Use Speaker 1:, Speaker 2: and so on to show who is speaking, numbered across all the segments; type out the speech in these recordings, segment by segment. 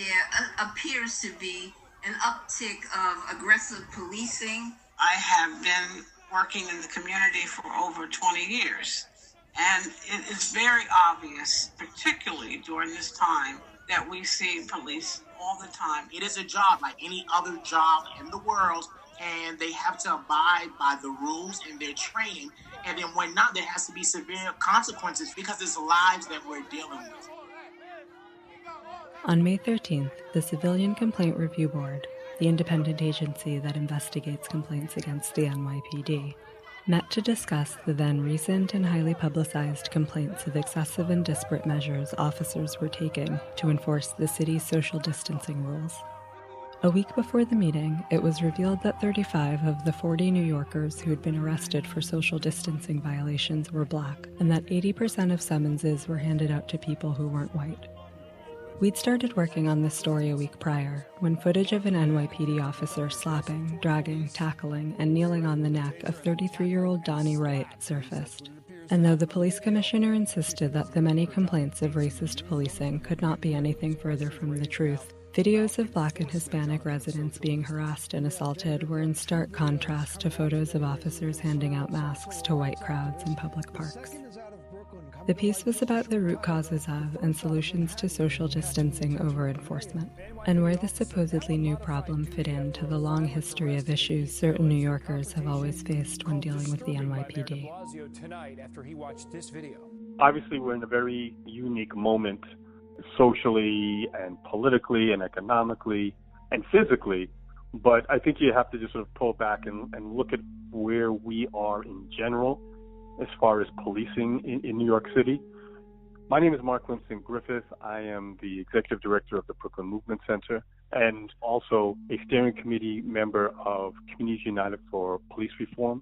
Speaker 1: There appears to be an uptick of aggressive policing.
Speaker 2: I have been working in the community for over 20 years, and it is very obvious, particularly during this time, that we see police all the time.
Speaker 3: It is a job like any other job in the world, and they have to abide by the rules and their training. And then when not, there has to be severe consequences because it's lives that we're dealing with.
Speaker 4: On May 13th, the Civilian Complaint Review Board, the independent agency that investigates complaints against the NYPD, met to discuss the then recent and highly publicized complaints of excessive and disparate measures officers were taking to enforce the city's social distancing rules. A week before the meeting, it was revealed that 35 of the 40 New Yorkers who had been arrested for social distancing violations were Black, and that 80% of summonses were handed out to people who weren't white. We'd started working on this story a week prior, when footage of an NYPD officer slapping, dragging, tackling, and kneeling on the neck of 33-year-old Donnie Wright surfaced. And though the police commissioner insisted that the many complaints of racist policing could not be anything further from the truth, videos of Black and Hispanic residents being harassed and assaulted were in stark contrast to photos of officers handing out masks to white crowds in public parks. The piece was about the root causes of and solutions to social distancing over enforcement, and where the supposedly new problem fit into the long history of issues certain New Yorkers have always faced when dealing with the NYPD.
Speaker 5: Obviously, we're in a very unique moment socially and politically and economically and physically, but I think you have to just sort of pull back and look at where we are in general as far as policing in New York City. My name is Mark Winston Griffith. I am the Executive Director of the Brooklyn Movement Center and also a steering committee member of Communities United for Police Reform.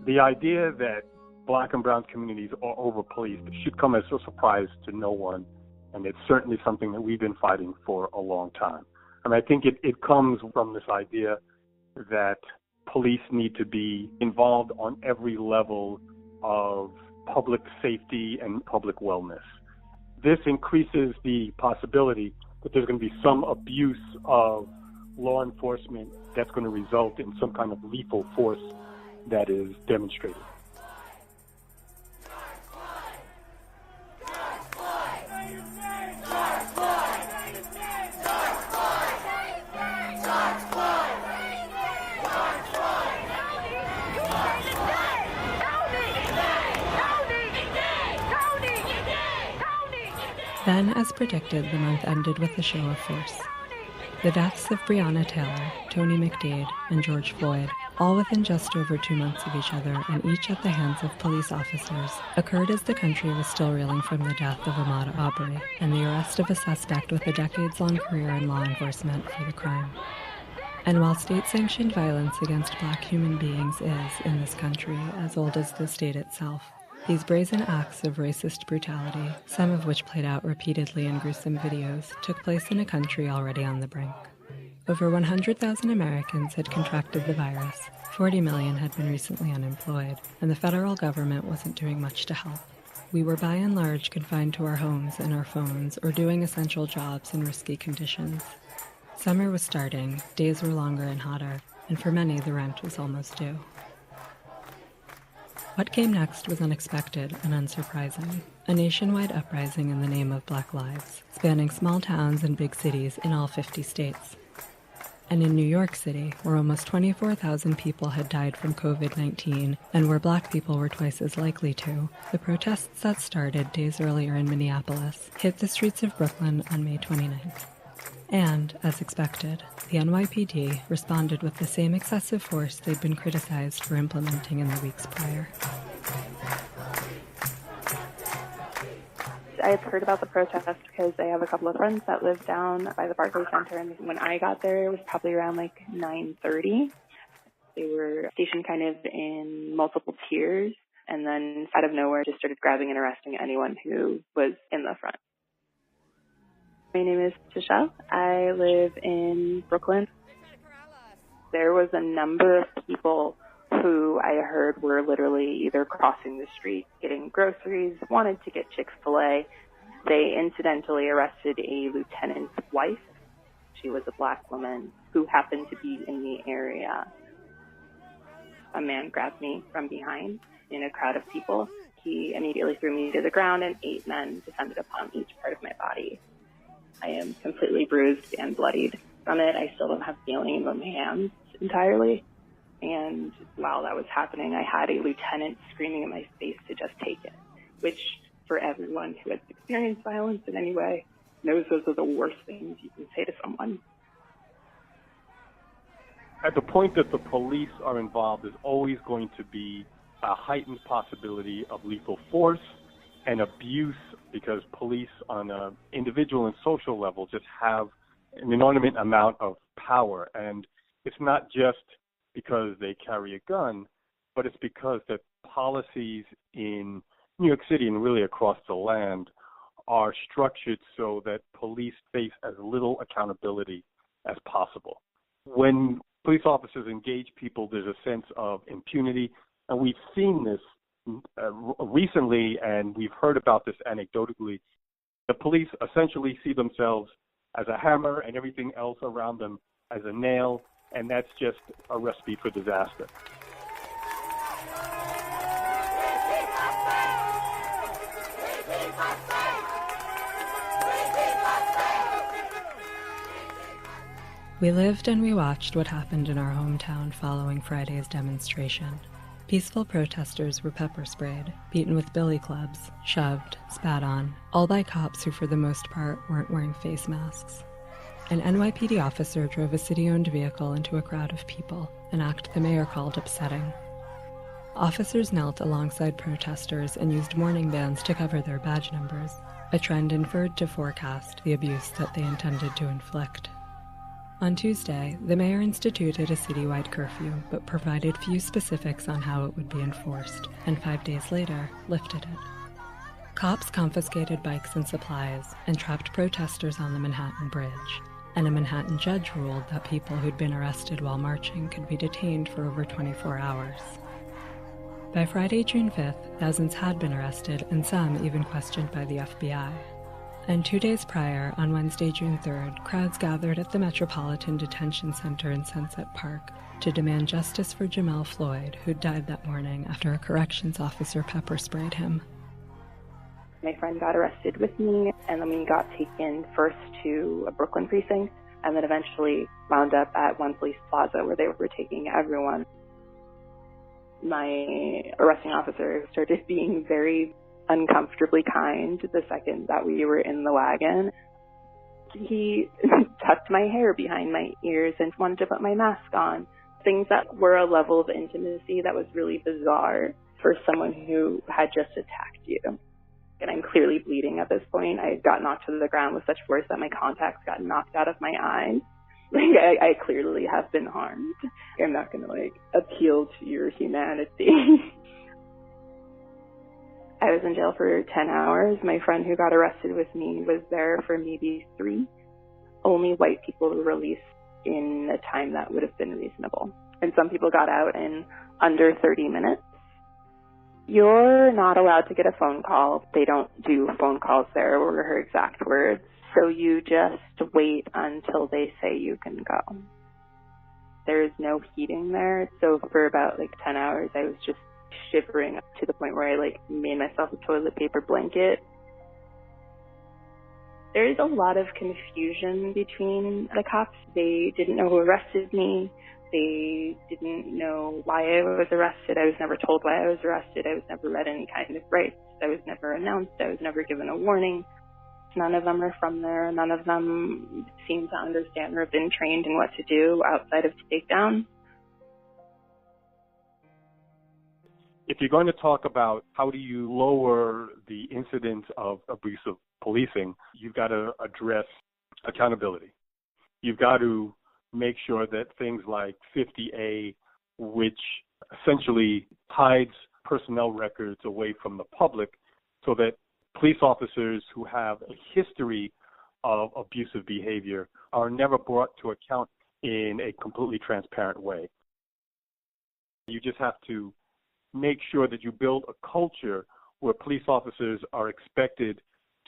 Speaker 5: The idea that Black and brown communities are over-policed should come as a surprise to no one, and it's certainly something that we've been fighting for a long time. And I think it comes from this idea that police need to be involved on every level of public safety and public wellness. This increases the possibility that there's going to be some abuse of law enforcement that's going to result in some kind of lethal force that is demonstrated.
Speaker 4: Then, as predicted, the month ended with a show of force. The deaths of Breonna Taylor, Tony McDade, and George Floyd, all within just over 2 months of each other and each at the hands of police officers, occurred as the country was still reeling from the death of Ahmaud Arbery and the arrest of a suspect with a decades-long career in law enforcement for the crime. And while state-sanctioned violence against Black human beings is, in this country, as old as the state itself, these brazen acts of racist brutality, some of which played out repeatedly in gruesome videos, took place in a country already on the brink. Over 100,000 Americans had contracted the virus, 40 million had been recently unemployed, and the federal government wasn't doing much to help. We were by and large confined to our homes and our phones, or doing essential jobs in risky conditions. Summer was starting, days were longer and hotter, and for many the rent was almost due. What came next was unexpected and unsurprising. A nationwide uprising in the name of Black lives, spanning small towns and big cities in all 50 states. And in New York City, where almost 24,000 people had died from COVID-19 and where Black people were twice as likely to, the protests that started days earlier in Minneapolis hit the streets of Brooklyn on May 29th. And, as expected, the NYPD responded with the same excessive force they'd been criticized for implementing in the weeks prior.
Speaker 6: I had heard about the protest because I have a couple of friends that live down by the Barclays Center, and when I got there, it was probably around like 9:30. They were stationed kind of in multiple tiers, and then out of nowhere just started grabbing and arresting anyone who was in the front. My name is Tisha. I live in Brooklyn. There was a number of people who I heard were literally either crossing the street, getting groceries, wanted to get Chick-fil-A, They incidentally arrested a lieutenant's wife. She was a black woman who happened to be in the area. A man grabbed me from behind in a crowd of people. He immediately threw me to the ground, and 8 men descended upon each part of my body. I am completely bruised and bloodied from it. I still don't have feeling in my hands entirely. And while that was happening, I had a lieutenant screaming in my face to just take it, which for everyone who has experienced violence in any way knows those are the worst things you can say to someone.
Speaker 5: At the point that the police are involved, there's always going to be a heightened possibility of lethal force and abuse, because police on an individual and social level just have an inordinate amount of power. And it's not just because they carry a gun, but it's because the policies in New York City and really across the land are structured so that police face as little accountability as possible. When police officers engage people, there's a sense of impunity, and we've seen this recently, and we've heard about this anecdotally. The police essentially see themselves as a hammer and everything else around them as a nail, and that's just a recipe for disaster.
Speaker 4: We lived and we watched what happened in our hometown following Friday's demonstration. Peaceful protesters were pepper sprayed, beaten with billy clubs, shoved, spat on, all by cops who for the most part weren't wearing face masks. An NYPD officer drove a city-owned vehicle into a crowd of people, an act the mayor called upsetting. Officers knelt alongside protesters and used mourning bands to cover their badge numbers, a trend inferred to forecast the abuse that they intended to inflict. On Tuesday, the mayor instituted a citywide curfew, but provided few specifics on how it would be enforced, and 5 days later, lifted it. Cops confiscated bikes and supplies, and trapped protesters on the Manhattan Bridge, and a Manhattan judge ruled that people who'd been arrested while marching could be detained for over 24 hours. By Friday, June 5th, thousands had been arrested, and some even questioned by the FBI. And 2 days prior, on Wednesday, June 3rd, crowds gathered at the Metropolitan Detention Center in Sunset Park to demand justice for Jamel Floyd, who died that morning after a corrections officer pepper sprayed him.
Speaker 6: My friend got arrested with me, and then we got taken first to a Brooklyn precinct, and then eventually wound up at one police plaza where they were taking everyone. My arresting officer started being very uncomfortably kind the second that we were in the wagon. He tucked my hair behind my ears and wanted to put my mask on. Things that were a level of intimacy that was really bizarre for someone who had just attacked you. And I'm clearly bleeding at this point. I got knocked to the ground with such force that my contacts got knocked out of my eyes. I clearly have been harmed. I'm not going to appeal to your humanity. I was in jail for 10 hours. My friend who got arrested with me was there for maybe 3. Only white people were released in a time that would have been reasonable. And some people got out in under 30 minutes. You're not allowed to get a phone call. They don't do phone calls there, were her exact words. So you just wait until they say you can go. There is no heating there. So for about 10 hours, I was just shivering to the point where I made myself a toilet paper blanket. There is a lot of confusion between the cops. They didn't know who arrested me. They didn't know why I was arrested. I was never told why I was arrested. I was never read any kind of rights. I was never announced. I was never given a warning. None of them are from there. None of them seem to understand or have been trained in what to do outside of takedown.
Speaker 5: If you're going to talk about how do you lower the incidence of abusive policing, you've got to address accountability. You've got to make sure that things like 50A, which essentially hides personnel records away from the public so that police officers who have a history of abusive behavior are never brought to account in a completely transparent way. You just have to make sure that you build a culture where police officers are expected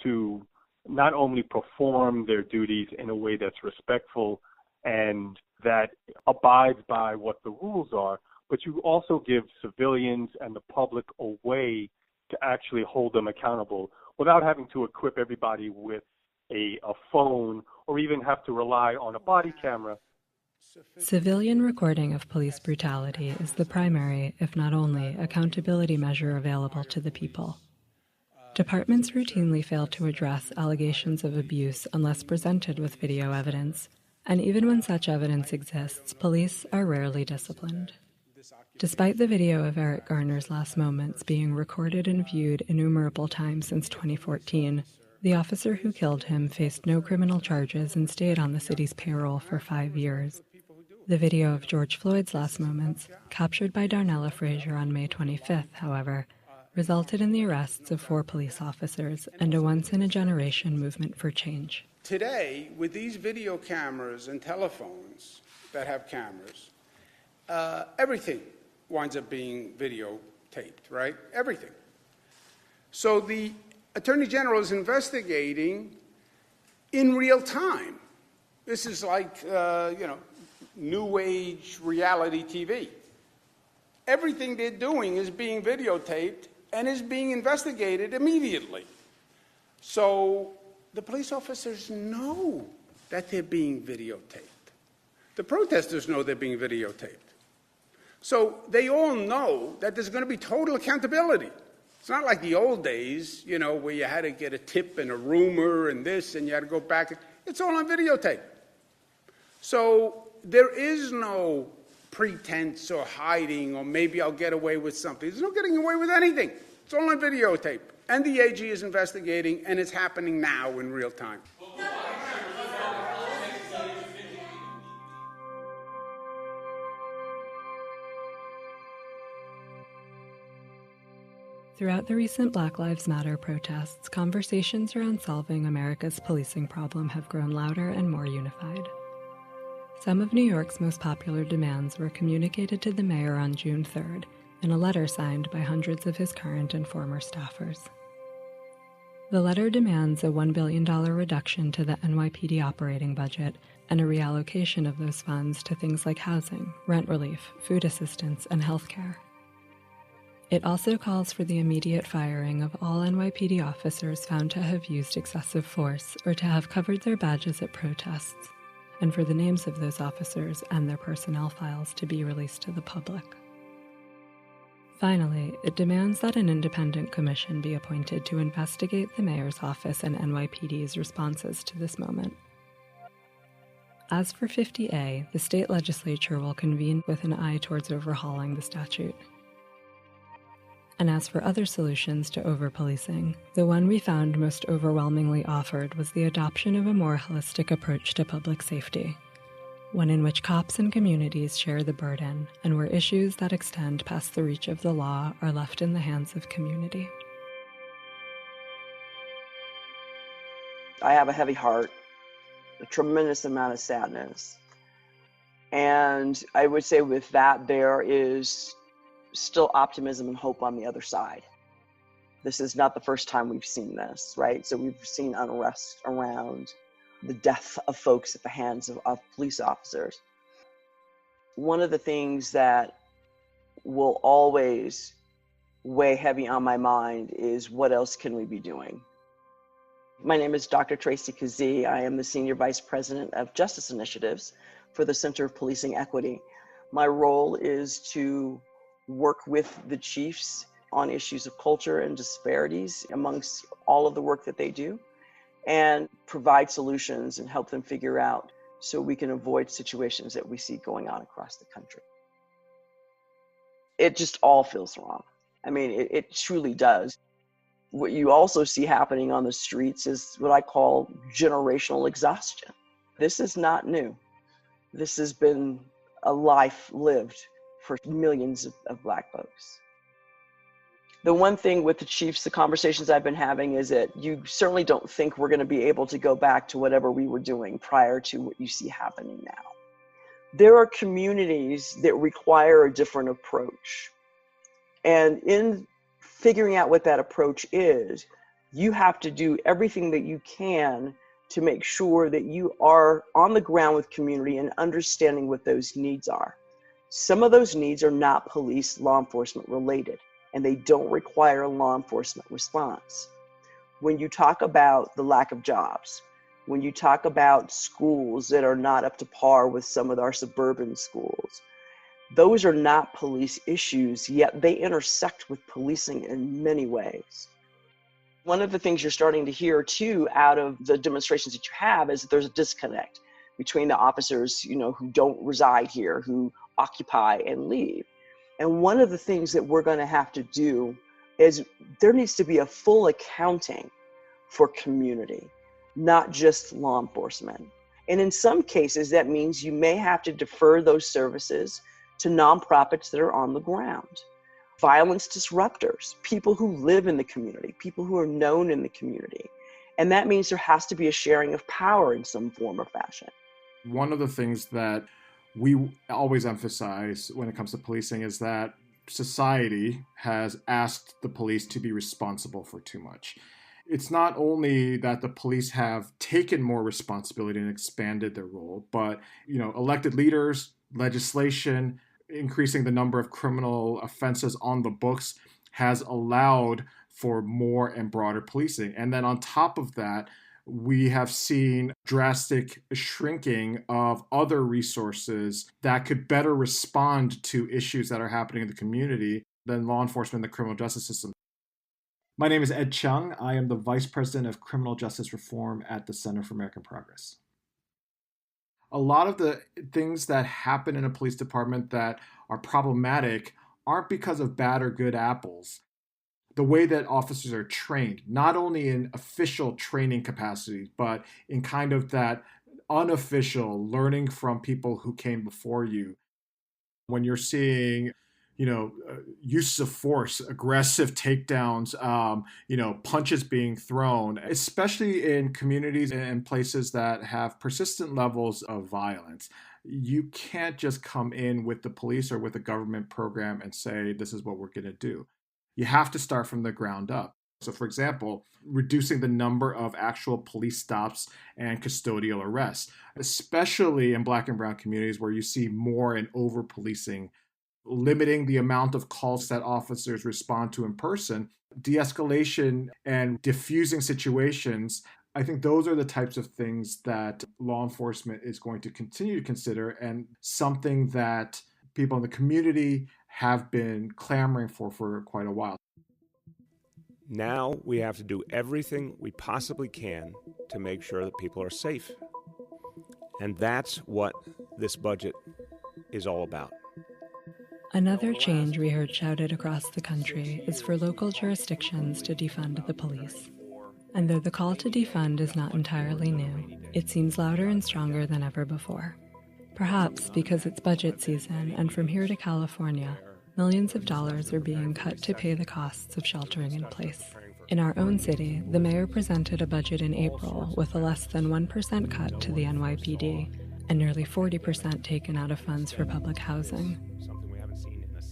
Speaker 5: to not only perform their duties in a way that's respectful and that abides by what the rules are, but you also give civilians and the public a way to actually hold them accountable without having to equip everybody with a phone or even have to rely on a body camera.
Speaker 4: Civilian recording of police brutality is the primary, if not only, accountability measure available to the people. Departments routinely fail to address allegations of abuse unless presented with video evidence, and even when such evidence exists, police are rarely disciplined. Despite the video of Eric Garner's last moments being recorded and viewed innumerable times since 2014, the officer who killed him faced no criminal charges and stayed on the city's payroll for 5 years. The video of George Floyd's last moments, captured by Darnella Frazier on May 25th, however, resulted in the arrests of 4 police officers and a once-in-a-generation movement for change.
Speaker 7: Today, with these video cameras and telephones that have cameras, everything winds up being videotaped, right? Everything. So the Attorney General is investigating in real time. This is like, new age reality TV. Everything they're doing is being videotaped and is being investigated immediately. So the police officers know that they're being videotaped. The protesters know they're being videotaped. So they all know that there's going to be total accountability. It's not like the old days, where you had to get a tip and a rumor and this, and you had to go back. It's all on videotape. So there is no pretense or hiding or maybe I'll get away with something. There's no getting away with anything. It's all on videotape. And the AG is investigating, and it's happening now in real time.
Speaker 4: Throughout the recent Black Lives Matter protests, conversations around solving America's policing problem have grown louder and more unified. Some of New York's most popular demands were communicated to the mayor on June 3rd in a letter signed by hundreds of his current and former staffers. The letter demands a $1 billion reduction to the NYPD operating budget and a reallocation of those funds to things like housing, rent relief, food assistance, and health care. It also calls for the immediate firing of all NYPD officers found to have used excessive force or to have covered their badges at protests, and for the names of those officers and their personnel files to be released to the public. Finally, it demands that an independent commission be appointed to investigate the mayor's office and NYPD's responses to this moment. As for 50A, the state legislature will convene with an eye towards overhauling the statute. And as for other solutions to over-policing, the one we found most overwhelmingly offered was the adoption of a more holistic approach to public safety, one in which cops and communities share the burden, and where issues that extend past the reach of the law are left in the hands of community.
Speaker 8: I have a heavy heart, a tremendous amount of sadness. And I would say with that, there is still optimism and hope on the other side. This is not the first time we've seen this, right? So we've seen unrest around the death of folks at the hands of police officers. One of the things that will always weigh heavy on my mind is what else can we be doing? My name is Dr. Tracy Kazee. I am the Senior Vice President of Justice Initiatives for the Center of Policing Equity. My role is to work with the chiefs on issues of culture and disparities amongst all of the work that they do, and provide solutions and help them figure out so we can avoid situations that we see going on across the country. It just all feels wrong. I mean, it truly does. What you also see happening on the streets is what I call generational exhaustion. This is not new. This has been a life lived for millions of Black folks. The one thing with the chiefs, the conversations I've been having, is that you certainly don't think we're going to be able to go back to whatever we were doing prior to what you see happening now. There are communities that require a different approach. And in figuring out what that approach is, you have to do everything that you can to make sure that you are on the ground with community and understanding what those needs are. Some of those needs are not police, law enforcement related, and they don't require a law enforcement response. When you talk about the lack of jobs, when you talk about schools that are not up to par with some of our suburban schools, those are not police issues, yet they intersect with policing in many ways. One of the things you're starting to hear too out of the demonstrations that you have is that there's a disconnect between the officers, who don't reside here, who occupy and leave. And one of the things that we're going to have to do is there needs to be a full accounting for community, not just law enforcement. And in some cases, that means you may have to defer those services to nonprofits that are on the ground. Violence disruptors, people who live in the community, people who are known in the community. And that means there has to be a sharing of power in some form or fashion.
Speaker 9: One of the things that we always emphasize when it comes to policing is that society has asked the police to be responsible for too much. It's not only that the police have taken more responsibility and expanded their role, but elected leaders, legislation, increasing the number of criminal offenses on the books has allowed for more and broader policing. And then on top of that, we have seen drastic shrinking of other resources that could better respond to issues that are happening in the community than law enforcement and the criminal justice system. My name is Ed Chung. I am the Vice President of Criminal Justice Reform at the Center for American Progress. A lot of the things that happen in a police department that are problematic aren't because of bad or good apples. The way that officers are trained, not only in official training capacities, but in kind of that unofficial learning from people who came before you. When you're seeing use of force, aggressive takedowns, punches being thrown, especially in communities and places that have persistent levels of violence. You can't just come in with the police or with a government program and say, this is what we're going to do. You have to start from the ground up. So, for example, reducing the number of actual police stops and custodial arrests, especially in Black and brown communities where you see more and over-policing, limiting the amount of calls that officers respond to in person, de-escalation and diffusing situations. I think those are the types of things that law enforcement is going to continue to consider, and something that people in the community have been clamoring for quite a while.
Speaker 10: Now we have to do everything we possibly can to make sure that people are safe. And that's what this budget is all about.
Speaker 4: Another change we heard shouted across the country is for local jurisdictions to defund the police. And though the call to defund is not entirely new, it seems louder and stronger than ever before. Perhaps because it's budget season, and from here to California, millions of dollars are being cut to pay the costs of sheltering in place. In our own city, the mayor presented a budget in April with a less than 1% cut to the NYPD and nearly 40% taken out of funds for public housing.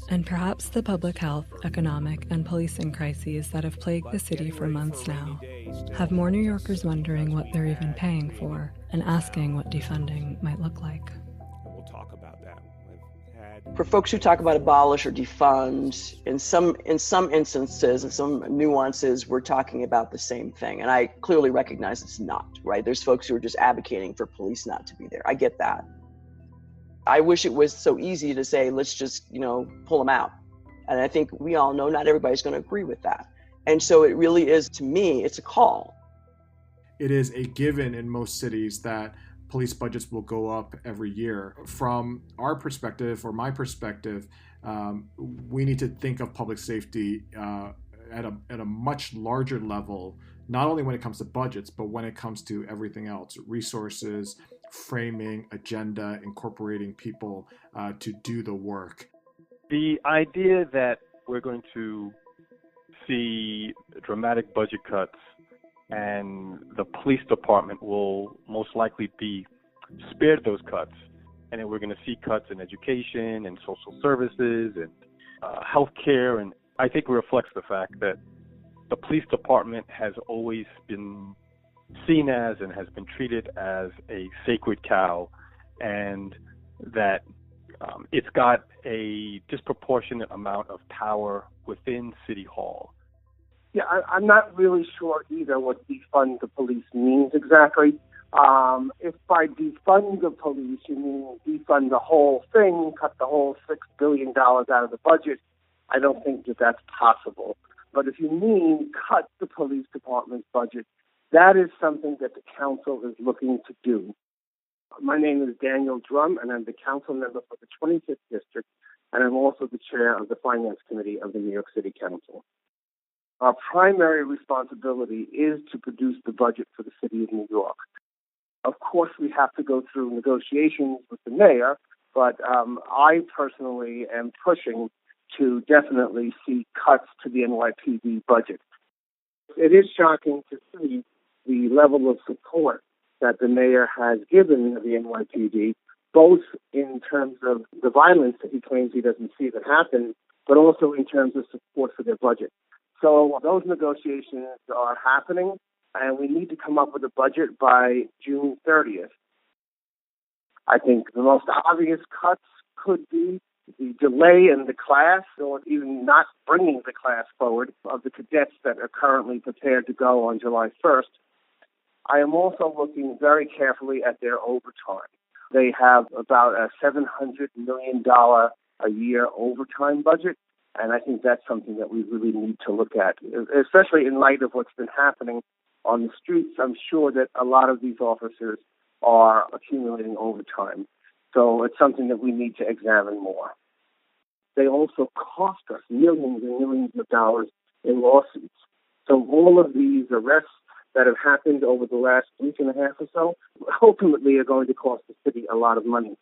Speaker 4: And perhaps the public health, economic, and policing crises that have plagued the city for months now have more New Yorkers wondering what they're even paying for and asking what defunding might look like.
Speaker 10: We'll talk about that.
Speaker 8: For folks who talk about abolish or defund, in some instances and some nuances, we're talking about the same thing. And I clearly recognize it's not, right? There's folks who are just advocating for police not to be there. I get that. I wish it was so easy to say, let's just, pull them out. And I think we all know not everybody's going to agree with that. And so it really is, to me, it's a call.
Speaker 9: It is a given in most cities that police budgets will go up every year. From our perspective, or my perspective, we need to think of public safety at a much larger level, not only when it comes to budgets, but when it comes to everything else, resources, framing, agenda, incorporating people to do the work.
Speaker 5: The idea that we're going to see dramatic budget cuts and the police department will most likely be spared those cuts, and then we're going to see cuts in education and social services and healthcare, and I think it reflects the fact that the police department has always been seen as and has been treated as a sacred cow, and that it's got a disproportionate amount of power within City Hall.
Speaker 11: Yeah, I'm not really sure either what defund the police means exactly. If by defund the police you mean defund the whole thing, cut the whole $6 billion out of the budget, I don't think that that's possible. But if you mean cut the police department's budget, that is something that the council is looking to do. My name is Daniel Drum, and I'm the council member for the 25th District, and I'm also the chair of the Finance Committee of the New York City Council. Our primary responsibility is to produce the budget for the city of New York. Of course, we have to go through negotiations with the mayor, but I personally am pushing to definitely see cuts to the NYPD budget. It is shocking to see the level of support that the mayor has given the NYPD, both in terms of the violence that he claims he doesn't see that happen, but also in terms of support for their budget. So those negotiations are happening, and we need to come up with a budget by June 30th. I think the most obvious cuts could be the delay in the class, or even not bringing the class forward, of the cadets that are currently prepared to go on July 1st. I am also looking very carefully at their overtime. They have about a $700 million a year overtime budget, and I think that's something that we really need to look at, especially in light of what's been happening on the streets. I'm sure that a lot of these officers are accumulating overtime. So it's something that we need to examine more. They also cost us millions and millions of dollars in lawsuits. So all of these arrests that have happened over the last week and a half or so ultimately are going to cost the city a lot of money.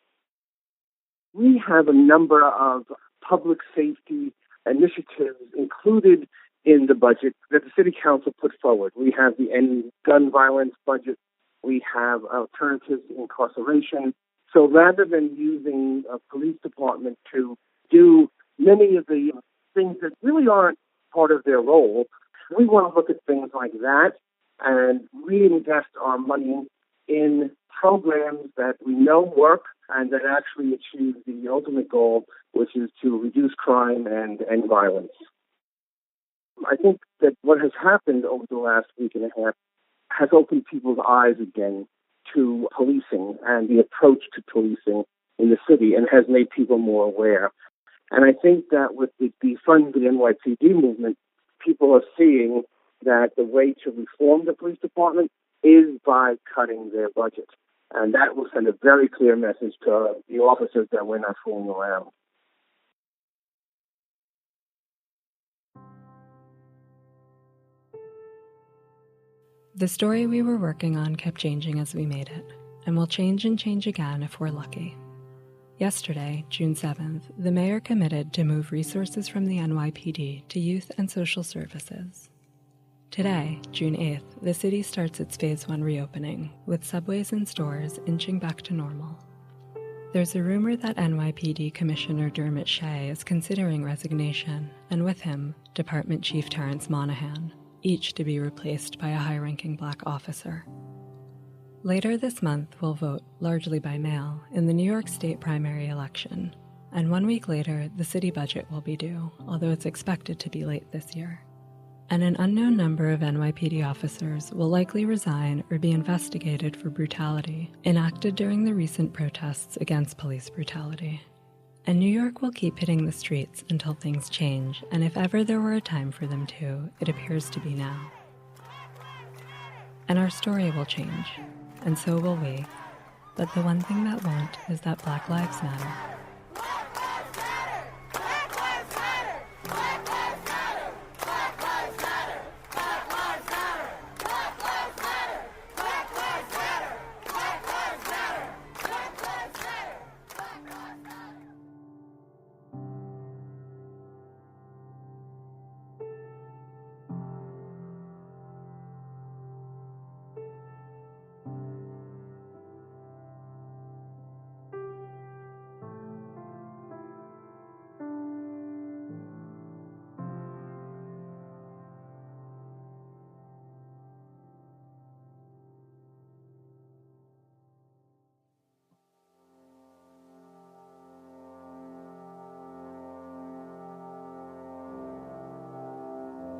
Speaker 11: We have a number of public safety initiatives included in the budget that the City Council put forward. We have the end gun violence budget. We have alternatives to incarceration. So rather than using a police department to do many of the things that really aren't part of their role, we want to look at things like that and reinvest our money in programs that we know work and that actually achieve the ultimate goal, which is to reduce crime and end violence. I think that what has happened over the last week and a half has opened people's eyes again to policing and the approach to policing in the city, and has made people more aware. And I think that with the defund the NYPD movement, people are seeing that the way to reform the police department is by cutting their budget. And that will send a very clear message to the officers that we're not fooling around.
Speaker 4: The story we were working on kept changing as we made it, and will change and change again if we're lucky. Yesterday, June 7th, the mayor committed to move resources from the NYPD to youth and social services. Today, June 8th, the city starts its Phase 1 reopening, with subways and stores inching back to normal. There's a rumor that NYPD Commissioner Dermot Shea is considering resignation, and with him, Department Chief Terrence Monahan, each to be replaced by a high-ranking black officer. Later this month, we'll vote, largely by mail, in the New York State primary election, and 1 week later, the city budget will be due, although it's expected to be late this year. And an unknown number of NYPD officers will likely resign or be investigated for brutality enacted during the recent protests against police brutality. And New York will keep hitting the streets until things change, and if ever there were a time for them to, it appears to be now. And our story will change, and so will we. But the one thing that won't is that Black Lives Matter.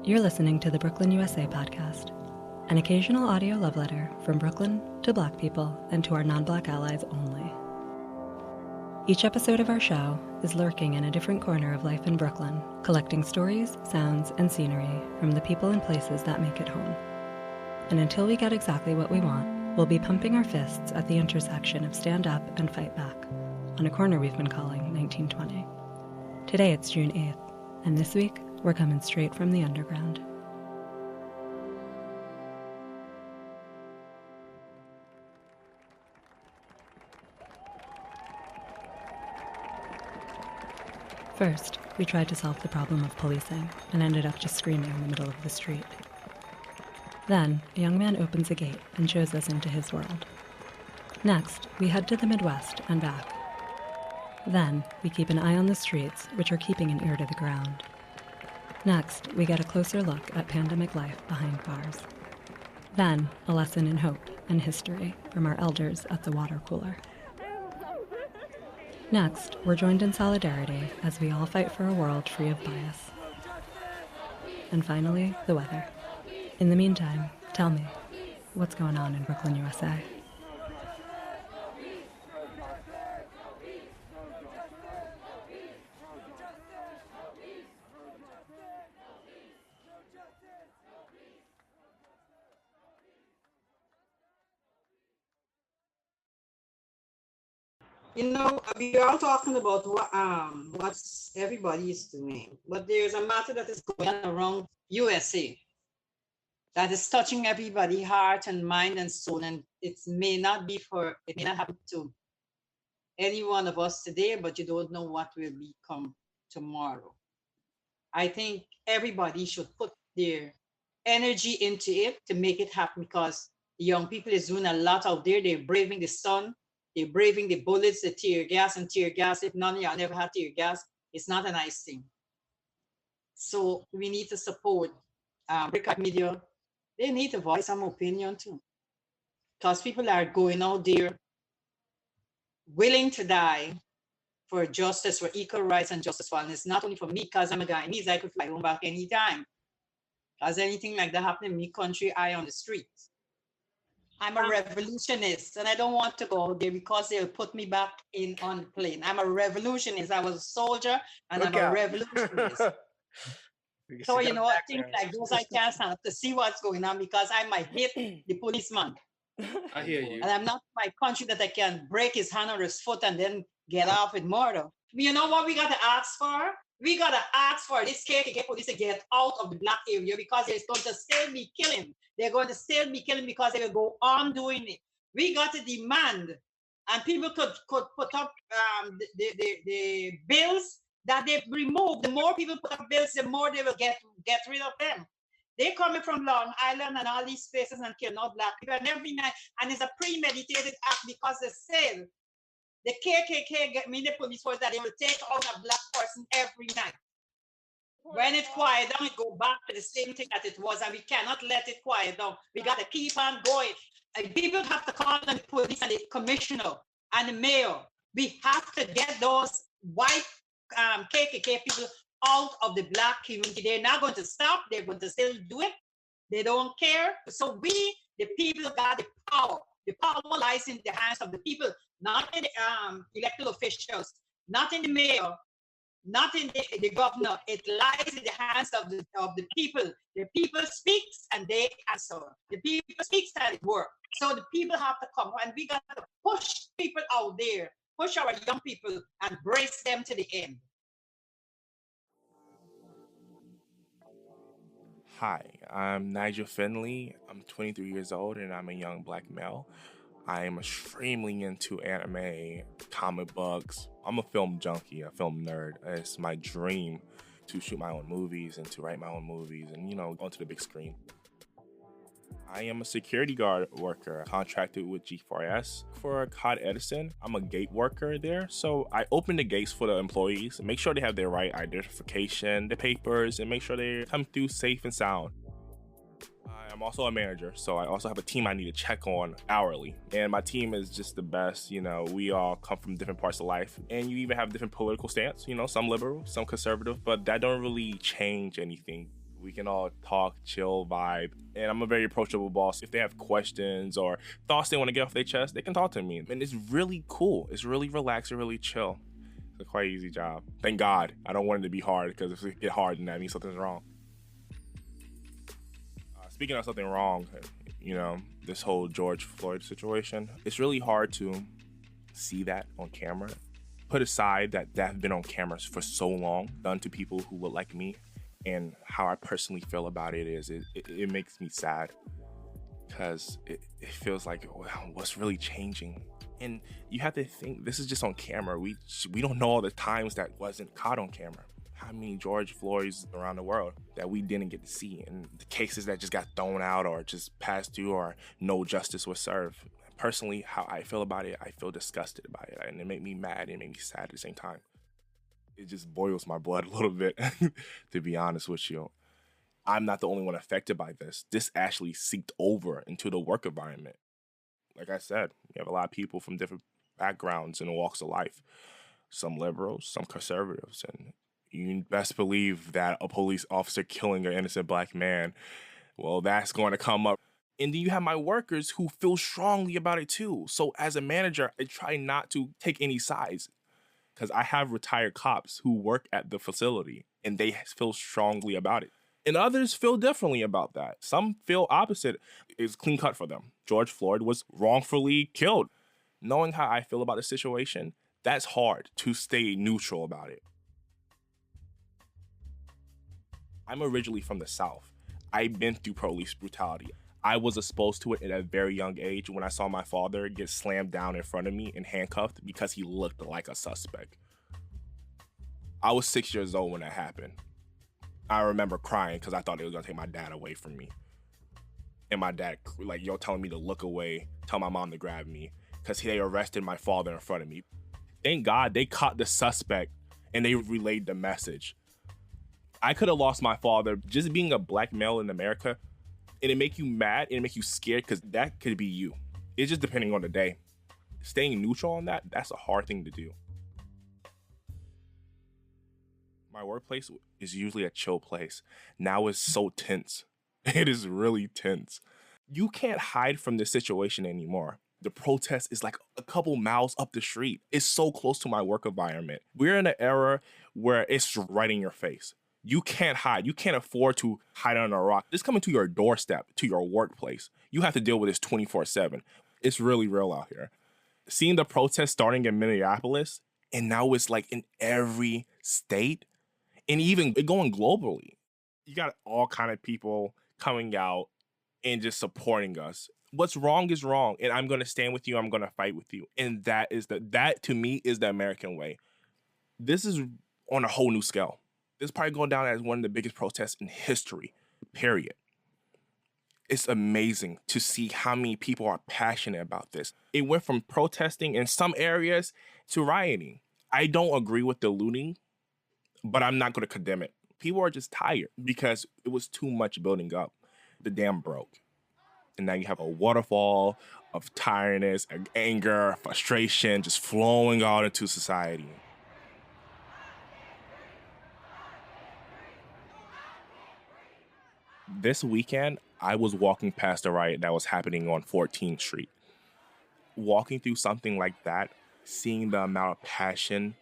Speaker 4: You're listening to the Brooklyn, USA podcast, an occasional audio love letter from Brooklyn to Black people and to our non-Black allies only. Each episode of our show is lurking in a different corner of life in Brooklyn, collecting stories, sounds, and scenery from the people and places that make it home. And until we get exactly what we want, we'll be pumping our fists at the intersection of stand up and fight back, on a corner we've been calling 1920. Today it's June 8th, and this week we're coming straight from the underground. First, we tried to solve the problem of policing and ended up just screaming in the middle of the street. Then, a young man opens a gate and shows us into his world. Next, we head to the Midwest and back. Then, we keep an eye on the streets, which are keeping an ear to the ground. Next, we get a closer look at pandemic life behind bars. Then, a lesson in hope and history from our elders at the water cooler. Next, we're joined in solidarity as we all fight for a world free of bias. And finally, the weather. In the meantime, tell me, what's going on in Brooklyn, USA?
Speaker 12: You know, we are all talking about what everybody is doing, but there's a matter that is going on around USA that is touching everybody's heart and mind and soul, and it may not happen to any one of us today, but you don't know what will become tomorrow. I think everybody should put their energy into it to make it happen, because the young people is doing a lot out there. They're braving the sun. They're braving the bullets, the tear gas. If none of y'all never had tear gas, it's not a nice thing. So we need to support BRIC media. They need to voice some opinion too, because people are going out there willing to die for justice, for equal rights and justice. And it's not only for me, because I'm a Guyanese, I could fly home back anytime. Because anything like that happen in my country, I on the streets. I'm a revolutionist, and I don't want to go there because they'll put me back on the plane. I'm a revolutionist. I was a soldier, and I'm a revolutionist. So, you know, things like those, I can't stand up to see what's going on, because I might hit the policeman.
Speaker 13: I hear you.
Speaker 12: And I'm not in my country that I can break his hand or his foot and then get off with murder. You know what we got to ask for? We got to ask for this KKK police to get out of the black area, because they're going to still be killing. They're going to still be killing because they will go on doing it. We got to demand, and people could put up the bills that they've removed. The more people put up bills, the more they will get rid of them. They're coming from Long Island and all these places and killing all black people and every night. And it's a premeditated act, because they say the KKK get me the police force that they will take out a black person every night. When it quiet down, it go back to the same thing that it was, and we cannot let it quiet down. We got to keep on going. And people have to call on the police and the commissioner and the mayor. We have to get those white KKK people out of the black community. They're not going to stop. They're going to still do it. They don't care. So we, the people, got the power. The power lies in the hands of the people, not in the elected officials, not in the mayor, not in the governor. It lies in the hands of the people. The people speaks and they answer. The people speaks and it works. So the people have to come, and we got to push people out there, push our young people and brace them to the end.
Speaker 13: Hi, I'm Nigel Finley. I'm 23 years old and I'm a young black male. I am extremely into anime, comic books. I'm a film junkie, a film nerd. It's my dream to shoot my own movies and to write my own movies and, you know, onto the big screen. I am a security guard worker contracted with G4S for Con Edison. I'm a gate worker there, so I open the gates for the employees, make sure they have their right identification, the papers, and make sure they come through safe and sound. I'm also a manager, so I also have a team I need to check on hourly. And my team is just the best. You know, we all come from different parts of life, and you even have different political stance. You know, some liberal, some conservative, but that don't really change anything. We can all talk, chill, vibe. And I'm a very approachable boss. If they have questions or thoughts they want to get off their chest, they can talk to me. And it's really cool. It's really relaxed and really chill. It's a quite easy job. Thank God. I don't want it to be hard, because if it get hard, then that means something's wrong. Speaking of something wrong, this whole George Floyd situation, it's really hard to see that on camera. Put aside that have been on cameras for so long, done to people who look like me, and how I personally feel about it is it makes me sad, because it feels like, wow, what's really changing? And you have to think, this is just on camera. We don't know all the times that wasn't caught on camera. How many George Floyds around the world that we didn't get to see, and the cases that just got thrown out or just passed through, or no justice was served. Personally, how I feel about it, I feel disgusted by it, and it made me mad and it made me sad at the same time. It just boils my blood a little bit, to be honest with you. I'm not the only one affected by this. This actually seeped over into the work environment. Like I said, you have a lot of people from different backgrounds and walks of life. Some liberals, some conservatives, and you best believe that a police officer killing an innocent black man, well, that's going to come up. And then you have my workers who feel strongly about it too. So as a manager, I try not to take any sides, because I have retired cops who work at the facility and they feel strongly about it. And others feel differently about that. Some feel opposite. It's clean cut for them. George Floyd was wrongfully killed. Knowing how I feel about the situation, that's hard to stay neutral about it. I'm originally from the South. I've been through police brutality. I was exposed to it at a very young age when I saw my father get slammed down in front of me and handcuffed because he looked like a suspect. I was 6 years old when that happened. I remember crying because I thought they were going to take my dad away from me. And my dad, telling me to look away, tell my mom to grab me, because they arrested my father in front of me. Thank God they caught the suspect and they relayed the message. I could have lost my father just being a black male in America, and it make you mad and it make you scared, because that could be you. It's just depending on the day. Staying neutral on that, that's a hard thing to do. My workplace is usually a chill place. Now it's so tense. It is really tense. You can't hide from this situation anymore. The protest is like a couple miles up the street. It's so close to my work environment. We're in an era where it's right in your face. You can't hide. You can't afford to hide on a rock. It's coming to your doorstep, to your workplace. You have to deal with this 24/7. It's really real out here. Seeing the protest starting in Minneapolis, and now it's like in every state, and even going globally. You got all kind of people coming out and just supporting us. What's wrong is wrong, and I'm going to stand with you. I'm going to fight with you. And that to me is the American way. This is on a whole new scale. This is probably going down as one of the biggest protests in history, period. It's amazing to see how many people are passionate about this. It went from protesting in some areas to rioting. I don't agree with the looting, but I'm not going to condemn it. People are just tired because it was too much building up. The dam broke. And now you have a waterfall of tiredness, anger, frustration just flowing out into society. This weekend, I was walking past a riot that was happening on 14th Street. Walking through something like that, seeing the amount of passion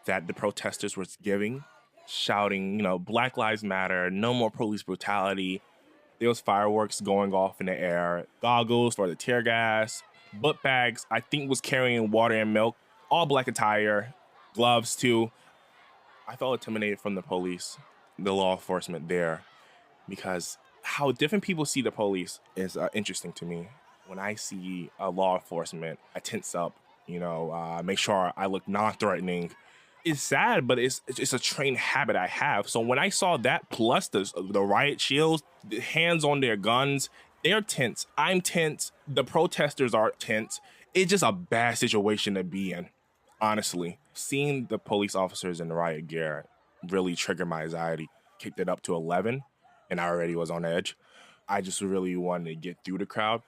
Speaker 13: that the protesters were giving, shouting, Black Lives Matter, no more police brutality. There was fireworks going off in the air, goggles for the tear gas, book bags, I think was carrying water and milk, all black attire, gloves too. I felt intimidated from the police, the law enforcement there, because how different people see the police is interesting to me. When I see law enforcement, I tense up, make sure I look non-threatening. It's sad, but it's a trained habit I have. So when I saw that, plus the riot shields, the hands on their guns, they're tense. I'm tense. The protesters are tense. It's just a bad situation to be in, honestly. Seeing the police officers in the riot gear really triggered my anxiety. Kicked it up to 11, and I already was on edge. I just really wanted to get through the crowd.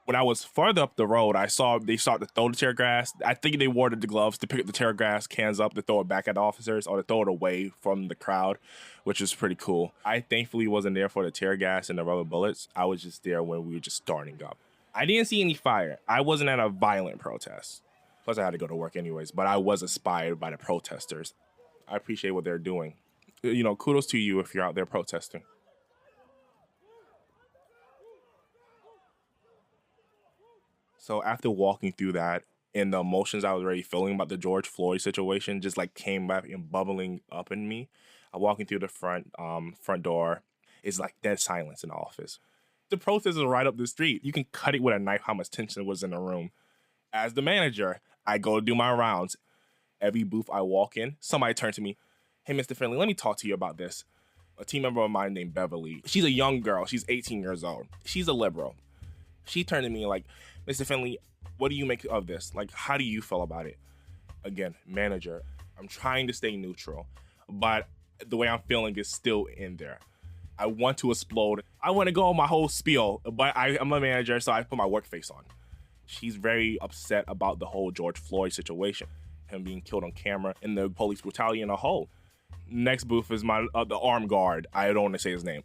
Speaker 13: When I was further up the road, I saw they started to throw the tear gas. I think they wore the gloves to pick up the tear gas cans up to throw it back at the officers or to throw it away from the crowd, which was pretty cool. I thankfully wasn't there for the tear gas and the rubber bullets. I was just there when we were just starting up. I didn't see any fire. I wasn't at a violent protest. Plus, I had to go to work anyways, but I was inspired by the protesters. I appreciate what they're doing. You know, kudos to you if you're out there protesting. So after walking through that and the emotions I was already feeling about the George Floyd situation just like came back and bubbling up in me, I walking through the front door. It's like dead silence in the office. The protest is right up the street. You can cut it with a knife how much tension was in the room. As the manager, I go do my rounds. Every booth I walk in, somebody turns to me, "Hey, Mr. Finley, let me talk to you about this." A team member of mine named Beverly. She's a young girl. She's 18 years old. She's a liberal. She turned to me like, "Mr. Finley, what do you make of this? Like, how do you feel about it?" Again, manager, I'm trying to stay neutral, but the way I'm feeling is still in there. I want to explode. I want to go on my whole spiel, but I'm a manager, so I put my work face on. She's very upset about the whole George Floyd situation, him being killed on camera and the police brutality in a whole. Next booth is my the armed guard. I don't want to say his name.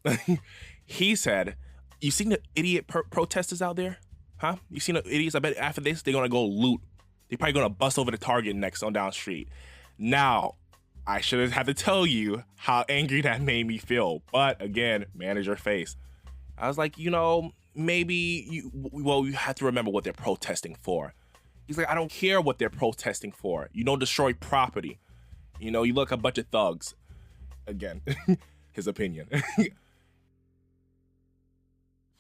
Speaker 13: He said, "You seen the idiot protesters out there? Huh? You seen the idiots? I bet after this, they're going to go loot. They're probably going to bust over the Target next on down the street." Now, I should have had to tell you how angry that made me feel. But again, manager face. I was like, you know, maybe you have to remember what they're protesting for. He's like, "I don't care what they're protesting for. You don't destroy property. You know, you look a bunch of thugs." Again, his opinion.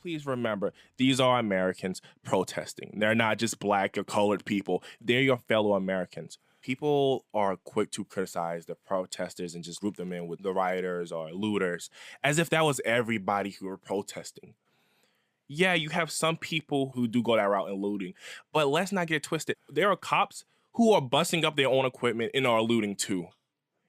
Speaker 13: Please remember, these are Americans protesting. They're not just black or colored people. They're your fellow Americans. People are quick to criticize the protesters and just group them in with the rioters or looters, as if that was everybody who were protesting. Yeah, you have some people who do go that route in looting, but let's not get twisted. There are cops who are busting up their own equipment and are looting too.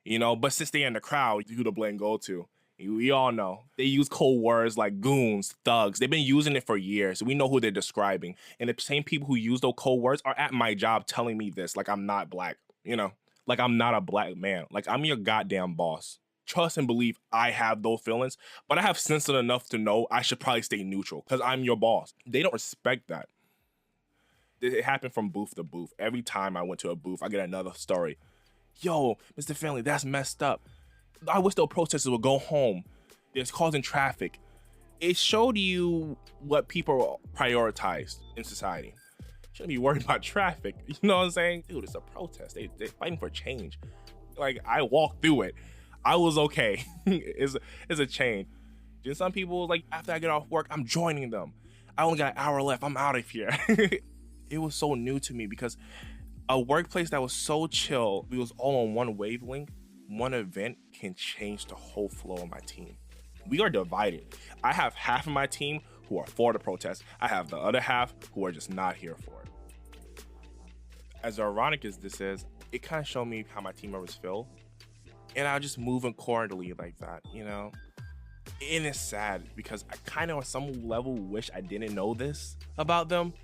Speaker 13: You know, but since they're in the crowd, who the blame go to? We all know. They use cold words like goons, thugs. They've been using it for years. We know who they're describing. And the same people who use those cold words are at my job telling me this, like I'm not black, you know, like I'm not a black man. Like I'm your goddamn boss. Trust and believe I have those feelings, but I have sense enough to know I should probably stay neutral because I'm your boss. They don't respect that. It happened from booth to booth. Every time I went to a booth, I get another story. "Yo, Mr. Finley, that's messed up. I wish those protesters would go home. It's causing traffic." It showed you what people prioritize in society. Shouldn't be worried about traffic. You know what I'm saying? Dude, it's a protest. They're fighting for change. Like, I walked through it. I was okay. It's a change. And some people, like, after I get off work, I'm joining them. I only got an hour left. I'm out of here. It was so new to me because a workplace that was so chill, we was all on one wavelength, one event can change the whole flow of my team. We are divided. I have half of my team who are for the protest. I have the other half who are just not here for it. As ironic as this is, it kind of showed me how my team members feel. And I just move accordingly like that, you know? And it's sad because I kind of on some level wish I didn't know this about them.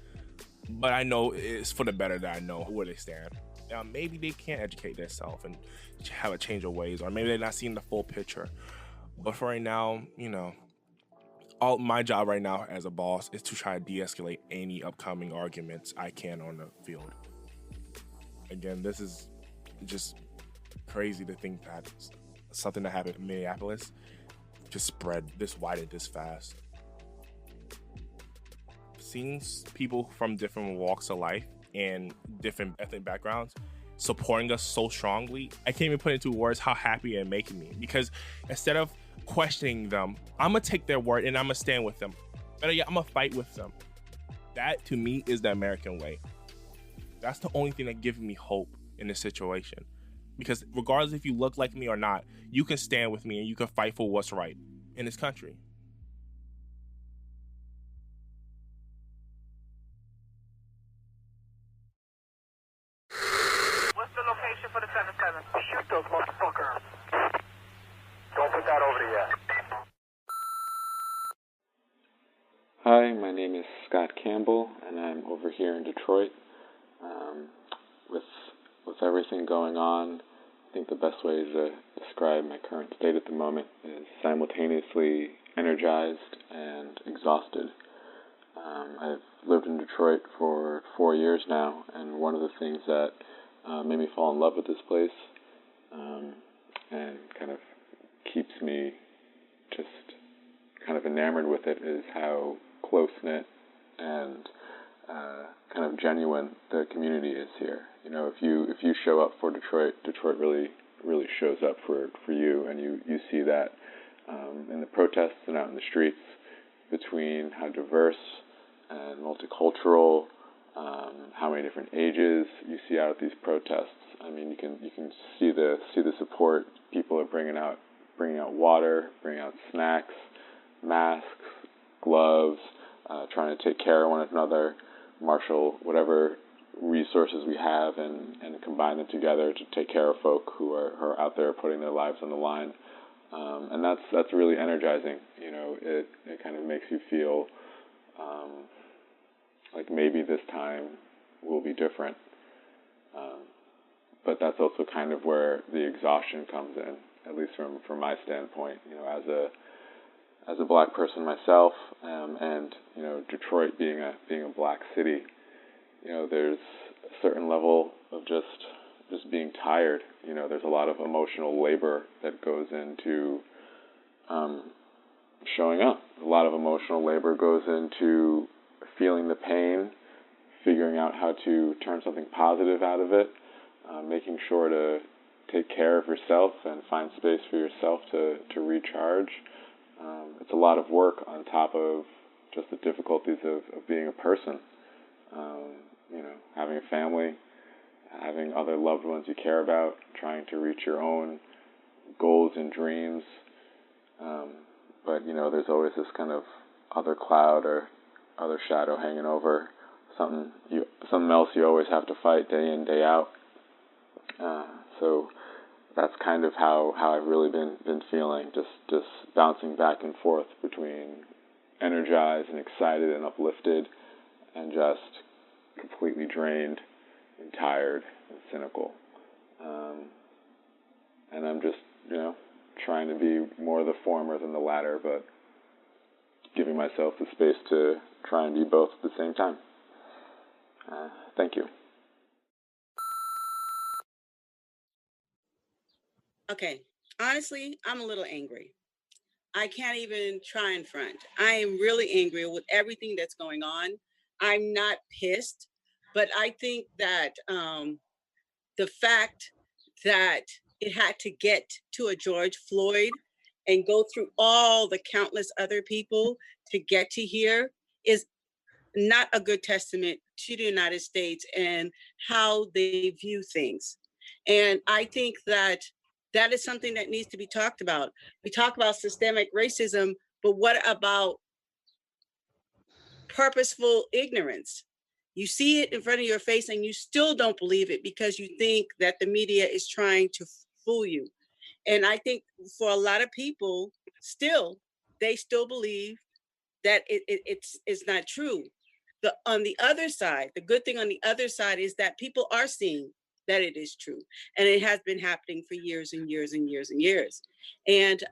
Speaker 13: But I know it's for the better that I know where they stand. Maybe they can't educate themselves and have a change of ways, or maybe they're not seeing the full picture. But for right now, you know, all my job right now as a boss is to try to de-escalate any upcoming arguments I can on the field. Again, this is just crazy to think that something that happened in Minneapolis just spread this wide and this fast. Seeing people from different walks of life and different ethnic backgrounds supporting us so strongly, I can't even put into words how happy it's making me. Because instead of questioning them, I'm gonna take their word and I'm gonna stand with them. Better yet, I'm gonna fight with them. That to me is the American way. That's the only thing that gives me hope in this situation. Because regardless if you look like me or not, you can stand with me and you can fight for what's right in this country.
Speaker 14: What's the location for the 7-7? Shoot those motherfuckers. Don't put that over yet.
Speaker 15: Hi, my name is Scott Campbell, and I'm over here in Detroit. With everything going on, I think the best way to describe my current state at the moment is simultaneously energized and exhausted. I've lived in Detroit for 4 years now, and one of the things that made me fall in love with this place and kind of keeps me just kind of enamored with it is how close-knit and kind of genuine the community is here. You know, if you show up for Detroit, Detroit really shows up for you, and you see that in the protests and out in the streets, between how diverse and multicultural, how many different ages you see out at these protests. I mean, you can see the support. People are bringing out water, bringing out snacks, masks, gloves, trying to take care of one another, marshal whatever resources we have and combine them together to take care of folk who are out there putting their lives on the line. And that's really energizing. You know, it kind of makes you feel like maybe this time will be different. But that's also kind of where the exhaustion comes in, at least from my standpoint. You know, as a black person myself, and you know, Detroit being a black city, you know, there's a certain level of just being tired. You know, there's a lot of emotional labor that goes into showing up. A lot of emotional labor goes into feeling the pain, figuring out how to turn something positive out of it, making sure to take care of yourself and find space for yourself to recharge. It's a lot of work on top of just the difficulties of being a person. You know, having a family, having other loved ones you care about, trying to reach your own goals and dreams. But, you know, there's always this kind of other cloud or other shadow hanging over, something else you always have to fight day in, day out. So that's kind of how I've really been feeling, just bouncing back and forth between energized and excited and uplifted and just completely drained and tired and cynical. And I'm just, you know, trying to be more the former than the latter, but giving myself the space to try and be both at the same time. Thank you.
Speaker 16: Okay, honestly, I'm a little angry. I can't even try and front. I am really angry with everything that's going on. I'm not pissed, but I think that the fact that it had to get to a George Floyd and go through all the countless other people to get to here is not a good testament to the United States and how they view things. And I think that is something that needs to be talked about. We talk about systemic racism, but what about purposeful ignorance? You see it in front of your face and you still don't believe it because you think that the media is trying to fool you. And I think for a lot of people, they still believe that it's not true. On the other side, the good thing on the other side is that people are seeing that it is true. And it has been happening for years and years and years and years. And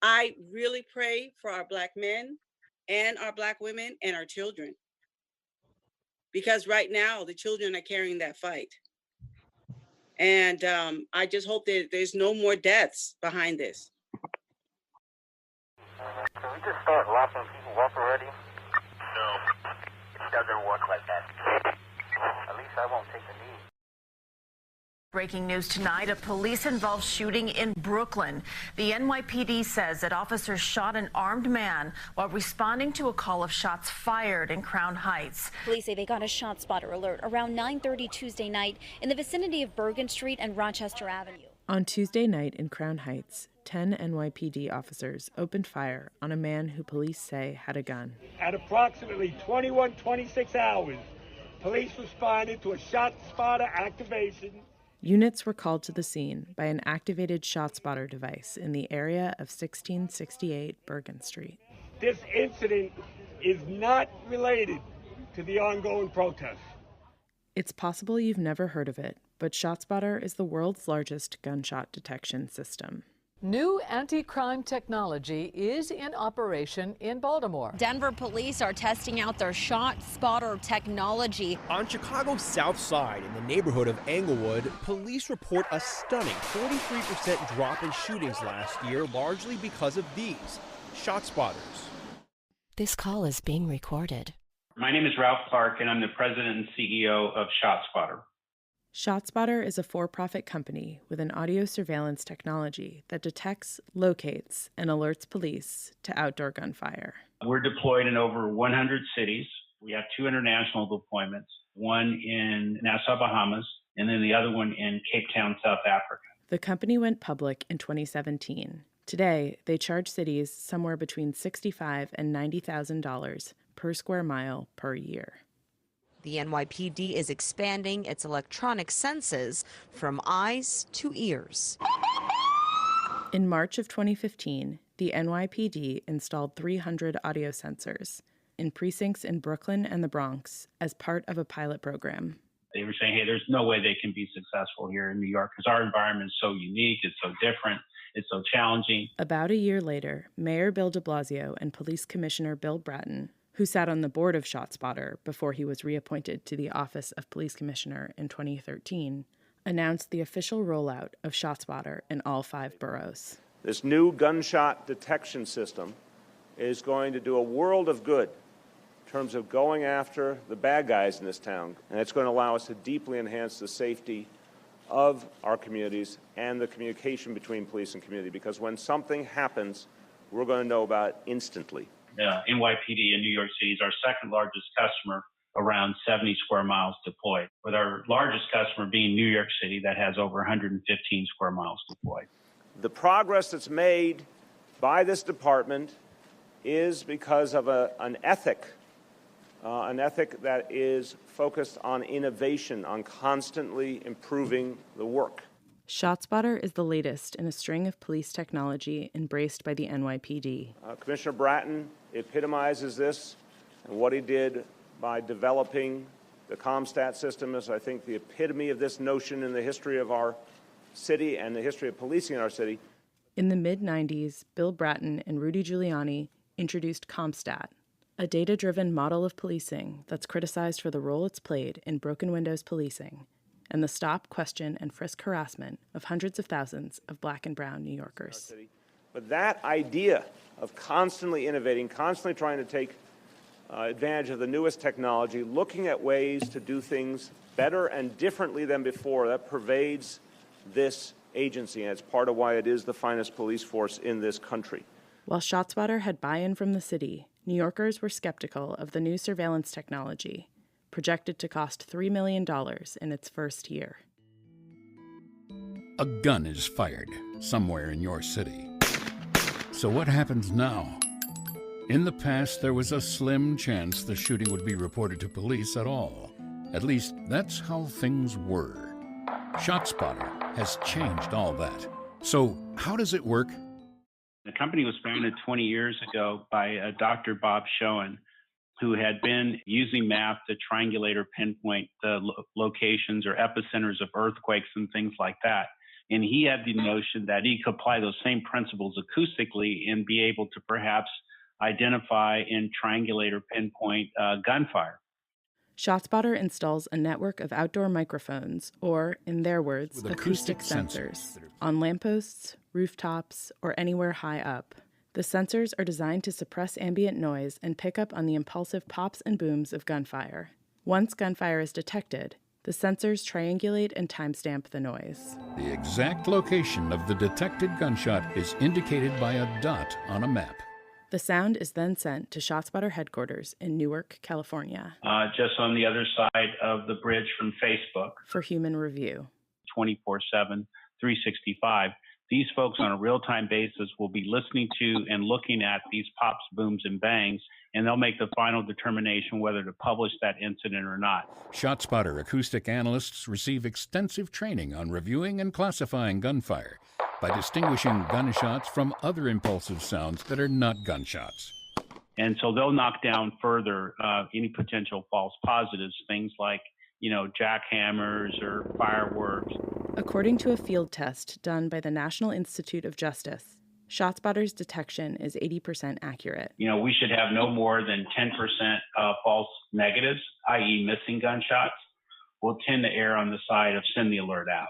Speaker 16: I really pray for our Black men and our Black women and our children. Because right now, the children are carrying that fight. And I just hope that there's no more deaths behind this.
Speaker 14: Can we just start locking people up already? No, it doesn't work like that. At least I won't take the knee.
Speaker 17: Breaking news tonight, a police-involved shooting in Brooklyn. The NYPD says that officers shot an armed man while responding to a call of shots fired in Crown Heights.
Speaker 18: Police say they got a shot spotter alert around 9:30 Tuesday night in the vicinity of Bergen Street and Rochester Avenue.
Speaker 19: On Tuesday night in Crown Heights, 10 NYPD officers opened fire on a man who police say had a gun.
Speaker 20: At approximately 21:26 hours, police responded to a shot spotter activation.
Speaker 19: Units were called to the scene by an activated ShotSpotter device in the area of 1668 Bergen Street.
Speaker 20: This incident is not related to the ongoing protests.
Speaker 19: It's possible you've never heard of it, but ShotSpotter is the world's largest gunshot detection system.
Speaker 21: New anti-crime technology is in operation in Baltimore.
Speaker 22: Denver police are testing out their ShotSpotter technology.
Speaker 23: On Chicago's South Side, in the neighborhood of Englewood, police report a stunning 43% drop in shootings last year, largely because of these ShotSpotters.
Speaker 24: This call is being recorded.
Speaker 25: My name is Ralph Clark, and I'm the president and CEO of ShotSpotter.
Speaker 19: ShotSpotter is a for-profit company with an audio surveillance technology that detects, locates, and alerts police to outdoor gunfire.
Speaker 25: We're deployed in over 100 cities. We have 2 international deployments, one in Nassau, Bahamas, and then the other one in Cape Town, South Africa.
Speaker 19: The company went public in 2017. Today, they charge cities somewhere between $65,000 and $90,000 per square mile per year.
Speaker 22: The NYPD is expanding its electronic senses from eyes to ears.
Speaker 19: In March of 2015, the NYPD installed 300 audio sensors in precincts in Brooklyn and the Bronx as part of a pilot program.
Speaker 25: They were saying, hey, there's no way they can be successful here in New York because our environment is so unique, it's so different, it's so challenging.
Speaker 19: About a year later, Mayor Bill de Blasio and Police Commissioner Bill Bratton, who sat on the board of ShotSpotter before he was reappointed to the office of Police Commissioner in 2013, announced the official rollout of ShotSpotter in all 5 boroughs.
Speaker 26: This new gunshot detection system is going to do a world of good in terms of going after the bad guys in this town, and it's going to allow us to deeply enhance the safety of our communities and the communication between police and community, because when something happens, we're going to know about it instantly.
Speaker 25: NYPD in New York City is our second largest customer, around 70 square miles deployed, with our largest customer being New York City that has over 115 square miles deployed.
Speaker 26: The progress that's made by this department is because of an ethic that is focused on innovation, on constantly improving the work.
Speaker 19: ShotSpotter is the latest in a string of police technology embraced by the NYPD.
Speaker 26: Commissioner Bratton epitomizes this, and what he did by developing the CommStat system is, I think, the epitome of this notion in the history of our city and the history of policing in our city.
Speaker 19: In the mid-90s, Bill Bratton and Rudy Giuliani introduced CommStat, a data-driven model of policing that's criticized for the role it's played in broken windows policing and the stop, question, and frisk harassment of hundreds of thousands of Black and brown New Yorkers.
Speaker 26: But that idea of constantly innovating, constantly trying to take advantage of the newest technology, looking at ways to do things better and differently than before, that pervades this agency, and it's part of why it is the finest police force in this country.
Speaker 19: While ShotSpotter had buy-in from the city, New Yorkers were skeptical of the new surveillance technology, projected to cost $3 million in its first year.
Speaker 27: A gun is fired somewhere in your city. So what happens now? In the past, there was a slim chance the shooting would be reported to police at all. At least, that's how things were. ShotSpotter has changed all that. So how does it work?
Speaker 25: The company was founded 20 years ago by Dr. Bob Schoen, who had been using math to triangulate or pinpoint the locations or epicenters of earthquakes and things like that. And he had the notion that he could apply those same principles acoustically and be able to perhaps identify and triangulate or pinpoint gunfire.
Speaker 19: ShotSpotter installs a network of outdoor microphones, or, in their words, acoustic sensors, on lampposts, rooftops, or anywhere high up. The sensors are designed to suppress ambient noise and pick up on the impulsive pops and booms of gunfire. Once gunfire is detected, the sensors triangulate and timestamp the noise.
Speaker 27: The exact location of the detected gunshot is indicated by a dot on a map.
Speaker 19: The sound is then sent to ShotSpotter headquarters in Newark, California.
Speaker 25: Just on the other side of the bridge from Facebook.
Speaker 19: For human review.
Speaker 25: 24/7, 365. These folks on a real-time basis will be listening to and looking at these pops, booms, and bangs, and they'll make the final determination whether to publish that incident or not.
Speaker 27: ShotSpotter acoustic analysts receive extensive training on reviewing and classifying gunfire by distinguishing gunshots from other impulsive sounds that are not gunshots.
Speaker 25: And so they'll knock down further any potential false positives, things like, jackhammers or fireworks.
Speaker 19: According to a field test done by the National Institute of Justice, ShotSpotter's detection is 80% accurate.
Speaker 25: We should have no more than 10% false negatives, i.e. missing gunshots. We'll tend to err on the side of send the alert out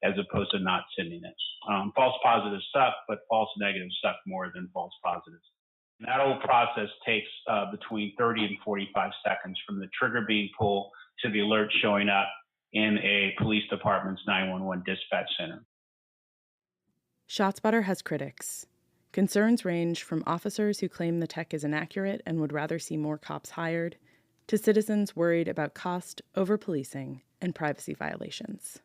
Speaker 25: as opposed to not sending it. False positives suck, but false negatives suck more than false positives. And that whole process takes between 30 and 45 seconds from the trigger being pulled to the alert showing up in a police department's 911 dispatch center.
Speaker 19: ShotSpotter has critics. Concerns range from officers who claim the tech is inaccurate and would rather see more cops hired, to citizens worried about cost, over-policing, and privacy violations.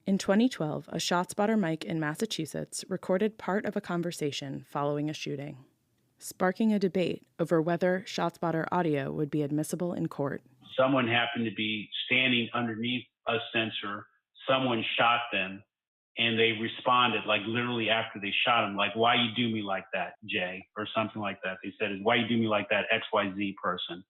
Speaker 19: In 2012, a ShotSpotter mic in Massachusetts recorded part of a conversation following a shooting, sparking a debate over whether ShotSpotter audio would be admissible in court.
Speaker 25: Someone happened to be standing underneath a sensor, someone shot them, and they responded, like literally after they shot him, like, why you do me like that, Jay, or something like that. They said, why you do me like that, XYZ person.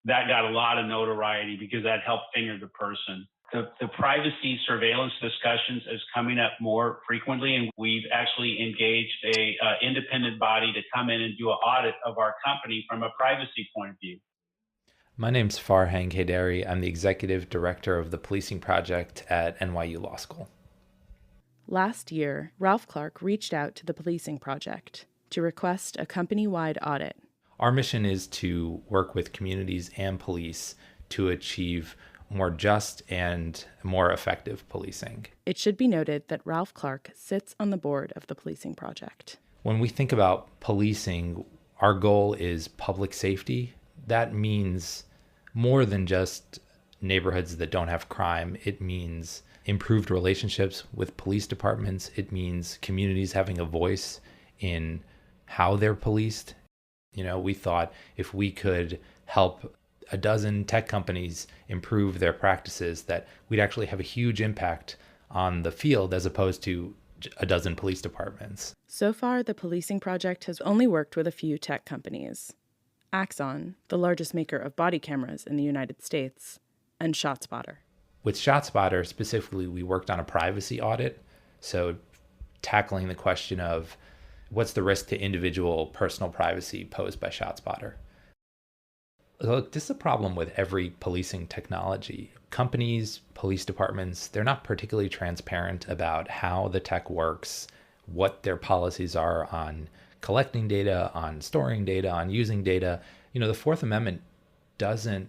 Speaker 25: That got a lot of notoriety because that helped finger the person. The privacy surveillance discussions is coming up more frequently, and we've actually engaged a independent body to come in and do an audit of our company from a privacy point of view.
Speaker 1: My name's Farhang Haidari. I'm the executive director of the policing project at NYU Law School.
Speaker 19: Last year, Ralph Clark reached out to the policing project to request a company-wide audit.
Speaker 1: Our mission is to work with communities and police to achieve more just and more effective policing.
Speaker 19: It should be noted that Ralph Clark sits on the board of the policing project.
Speaker 1: When we think about policing, our goal is public safety. That means more than just neighborhoods that don't have crime. It means improved relationships with police departments. It means communities having a voice in how they're policed. We thought if we could help a dozen tech companies improve their practices, that we'd actually have a huge impact on the field as opposed to a dozen police departments.
Speaker 19: So far, the policing project has only worked with a few tech companies: Axon, the largest maker of body cameras in the United States, and ShotSpotter.
Speaker 1: With ShotSpotter specifically, we worked on a privacy audit, so tackling the question of what's the risk to individual personal privacy posed by ShotSpotter. Look, this is a problem with every policing technology. Companies, police departments, they're not particularly transparent about how the tech works, what their policies are on collecting data, on storing data, on using data. The Fourth Amendment doesn't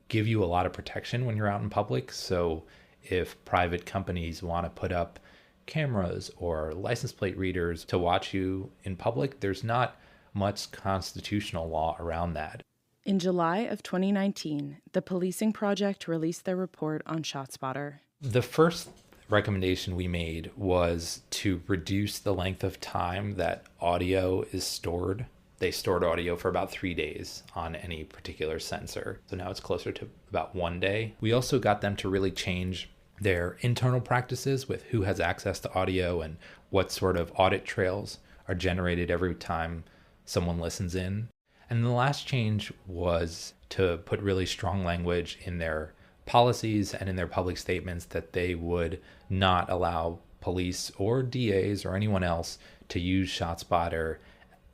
Speaker 1: give you a lot of protection when you're out in public. So if private companies want to put up cameras or license plate readers to watch you in public, there's not much constitutional law around that.
Speaker 19: In July of 2019, the policing project released their report on ShotSpotter.
Speaker 1: The first recommendation we made was to reduce the length of time that audio is stored. They stored audio for about 3 days on any particular sensor. So now it's closer to about 1 day. We also got them to really change their internal practices with who has access to audio and what sort of audit trails are generated every time someone listens in. And the last change was to put really strong language in their policies and in their public statements that they would not allow police or DAs or anyone else to use ShotSpotter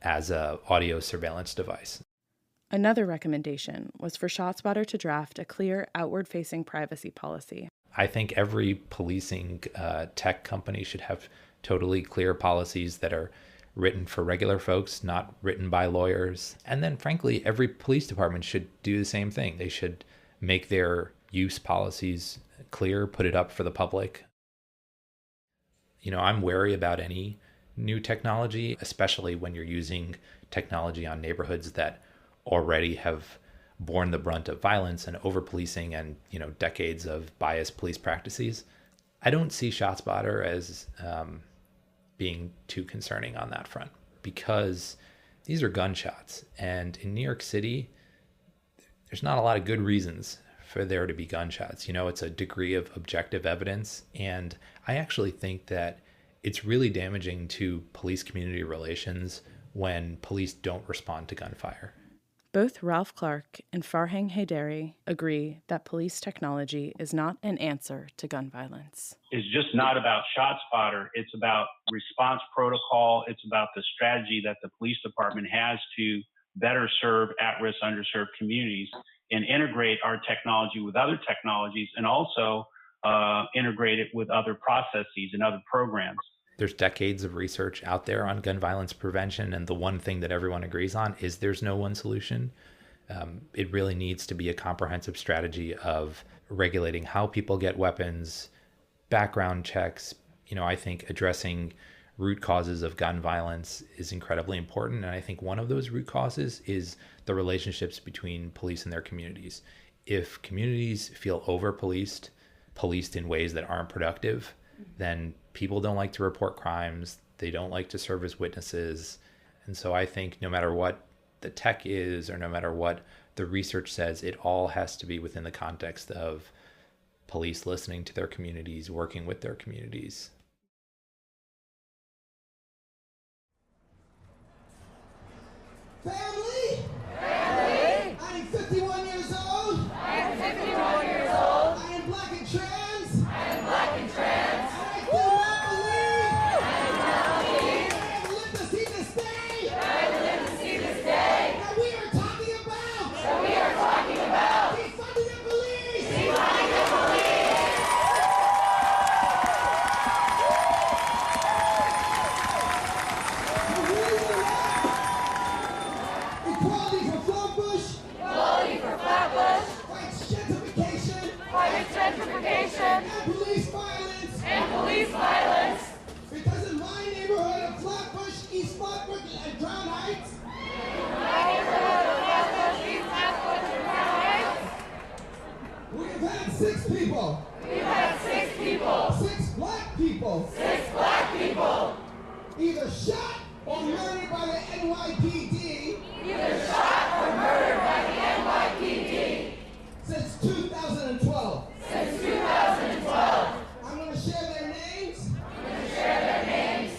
Speaker 1: as a audio surveillance device.
Speaker 19: Another recommendation was for ShotSpotter to draft a clear outward-facing privacy policy.
Speaker 1: I think every policing tech company should have totally clear policies that are written for regular folks, not written by lawyers. And then, frankly, every police department should do the same thing. They should make their use policies clear, put it up for the public. I'm wary about any new technology, especially when you're using technology on neighborhoods that already have borne the brunt of violence and over-policing and, decades of biased police practices. I don't see ShotSpotter as being too concerning on that front, because these are gunshots. And in New York City, there's not a lot of good reasons for there to be gunshots. It's a degree of objective evidence. And I actually think that it's really damaging to police community relations when police don't respond to gunfire.
Speaker 19: Both Ralph Clark and Farhang Haidari agree that police technology is not an answer to gun violence.
Speaker 25: It's just not about ShotSpotter. It's about response protocol. It's about the strategy that the police department has to better serve at-risk, underserved communities and integrate our technology with other technologies, and also integrate it with other processes and other programs.
Speaker 1: There's decades of research out there on gun violence prevention, and the one thing that everyone agrees on is there's no one solution. It really needs to be a comprehensive strategy of regulating how people get weapons, background checks. I think addressing root causes of gun violence is incredibly important, and I think one of those root causes is the relationships between police and their communities. If communities feel over-policed, policed in ways that aren't productive, then people don't like to report crimes. They don't like to serve as witnesses. And so I think no matter what the tech is, or no matter what the research says, it all has to be within the context of police listening to their communities, working with their communities.
Speaker 2: Family! Family! I am 51 years old. I am 51 years old. I am black and trans. I am black and trans. And police violence. Because in my neighborhood of Flatbush, East Flatbush, and Crown Heights, we've had 6 people. We've had 6 people. 6 black people. 6 black people. Either shot or murdered by the NYPD. Either shot or murdered by the NYPD. Since 2012. Since 2012. I'm going to share their names. I'm going to share their names.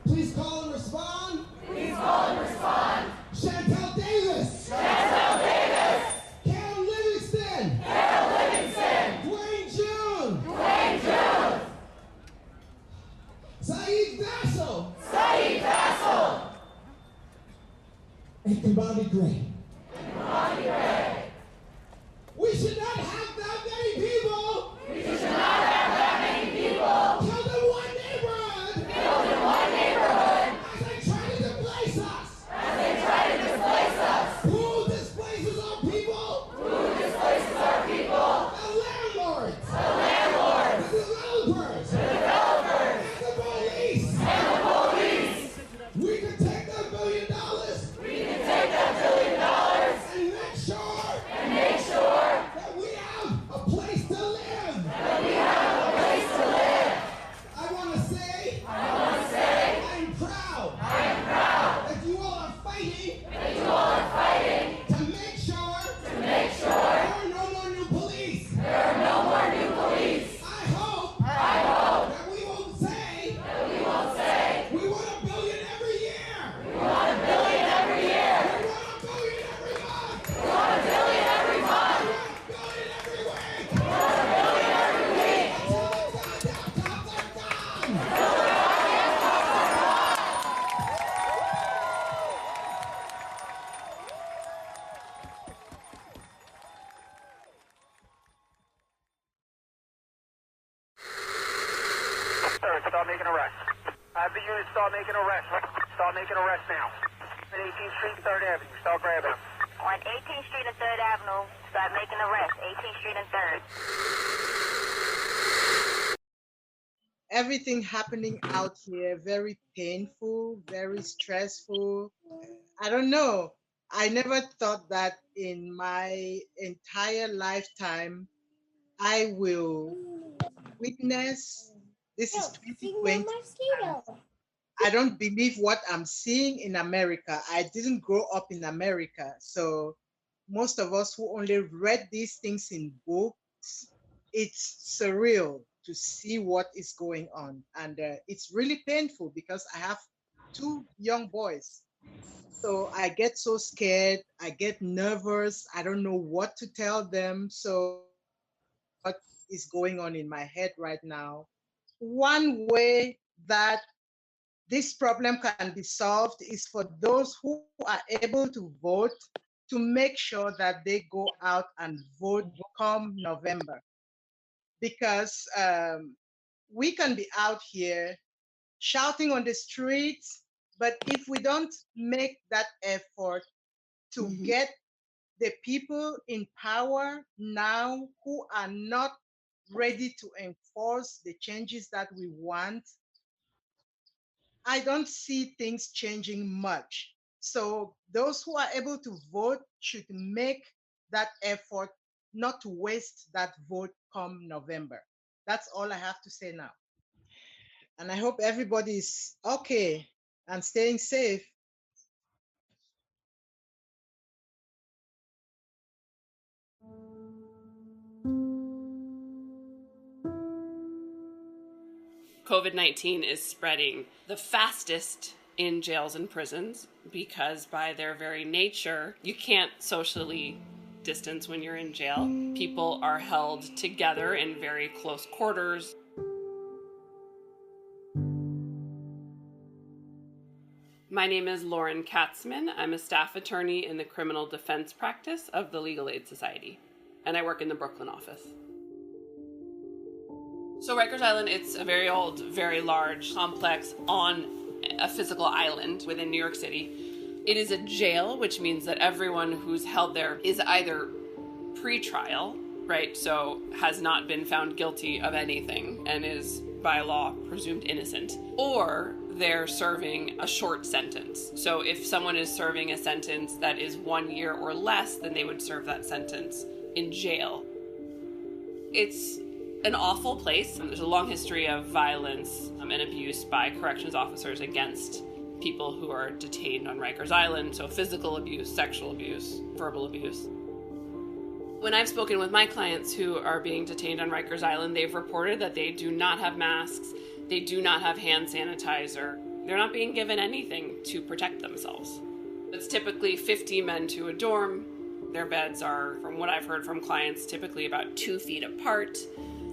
Speaker 2: Please call and respond. Please call and respond. Chantel Davis. Chantel Davis. Carol Livingston. Carol Livingston. Dwayne June. Dwayne June. Saeed Vassal. Saeed Vassal. And Kabani Gray. And Kabani Gray. We should not have that many people. We should not have that many people. Killed in one neighborhood. Killed in one neighborhood. As they try to displace us. As they try to displace us. Who displaces our people? Who displaces our people? The landlords. The landlords. The developers. The developers. And the police. And the police. We can take that $1 billion. We can take that $1 billion. And make sure. And make sure. That we have a place to live. That we have a place to live. I want to say. I am proud. I am proud. That you all are fighting. That you all are fighting. To make sure. To make sure. There are no more new police. There are no more new police. I hope. That we won't say. That we won't say. We want $1 billion every year. We want $1 billion every year. We want $1 billion every month. We want $1 billion every month. We want $1 billion every week. We want $1 billion every week. Until the goddamn cops are gone. Until the goddamn cops are gone.
Speaker 14: Sir, start making arrests. Have the unit start making arrests. Start making arrests now. On 18th Street and 3rd Avenue. Start grabbing them.
Speaker 3: On 18th Street and 3rd Avenue, start making arrests. 18th Street and 3rd.
Speaker 6: Everything happening out here, very painful, very stressful. I don't know. I never thought that in my entire lifetime, I will witness. This is 2020. I don't believe what I'm seeing in America. I didn't grow up in America. So most of us who only read these things in books, it's surreal to see what is going on. And it's really painful because I have 2 young boys. So I get so scared, I get nervous, I don't know what to tell them. So what is going on in my head right now? One way that this problem can be solved is for those who are able to vote to make sure that they go out and vote come November. Because we can be out here shouting on the streets, but if we don't make that effort to get the people in power now who are not ready to enforce the changes that we want, I don't see things changing much. So those who are able to vote should make that effort not to waste that vote come November. That's all I have to say now. And I hope everybody's okay and staying safe.
Speaker 4: COVID-19 is spreading the fastest in jails and prisons because by their very nature, you can't socially distance when you're in jail. People are held together in very close quarters. My name is Lauren Katzman. I'm a staff attorney in the criminal defense practice of the Legal Aid Society, and I work in the Brooklyn office. So Rikers Island, it's a very old, very large complex on a physical island within New York City. It is a jail, which means that everyone who's held there is either pre-trial, right, so has not been found guilty of anything and is by law presumed innocent, or they're serving a short sentence. So if someone is serving a sentence that is 1 year or less, then they would serve that sentence in jail. It's an awful place. There's a long history of violence and abuse by corrections officers against people who are detained on Rikers Island. So physical abuse, sexual abuse, verbal abuse. When I've spoken with my clients who are being detained on Rikers Island, they've reported that they do not have masks, they do not have hand sanitizer. They're not being given anything to protect themselves. It's typically 50 men to a dorm. Their beds are, from what I've heard from clients, typically about 2 feet apart.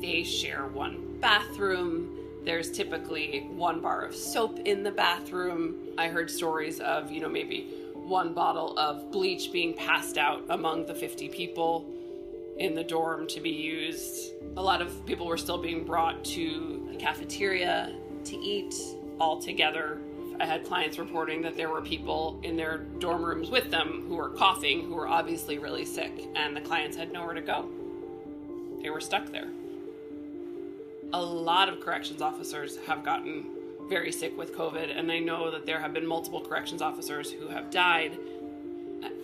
Speaker 4: They share one bathroom. There's typically 1 bar of soap in the bathroom. I heard stories of, maybe 1 bottle of bleach being passed out among the 50 people in the dorm to be used. A lot of people were still being brought to the cafeteria to eat all together. I had clients reporting that there were people in their dorm rooms with them who were coughing, who were obviously really sick, and the clients had nowhere to go. They were stuck there. A lot of corrections officers have gotten very sick with COVID, and I know that there have been multiple corrections officers who have died.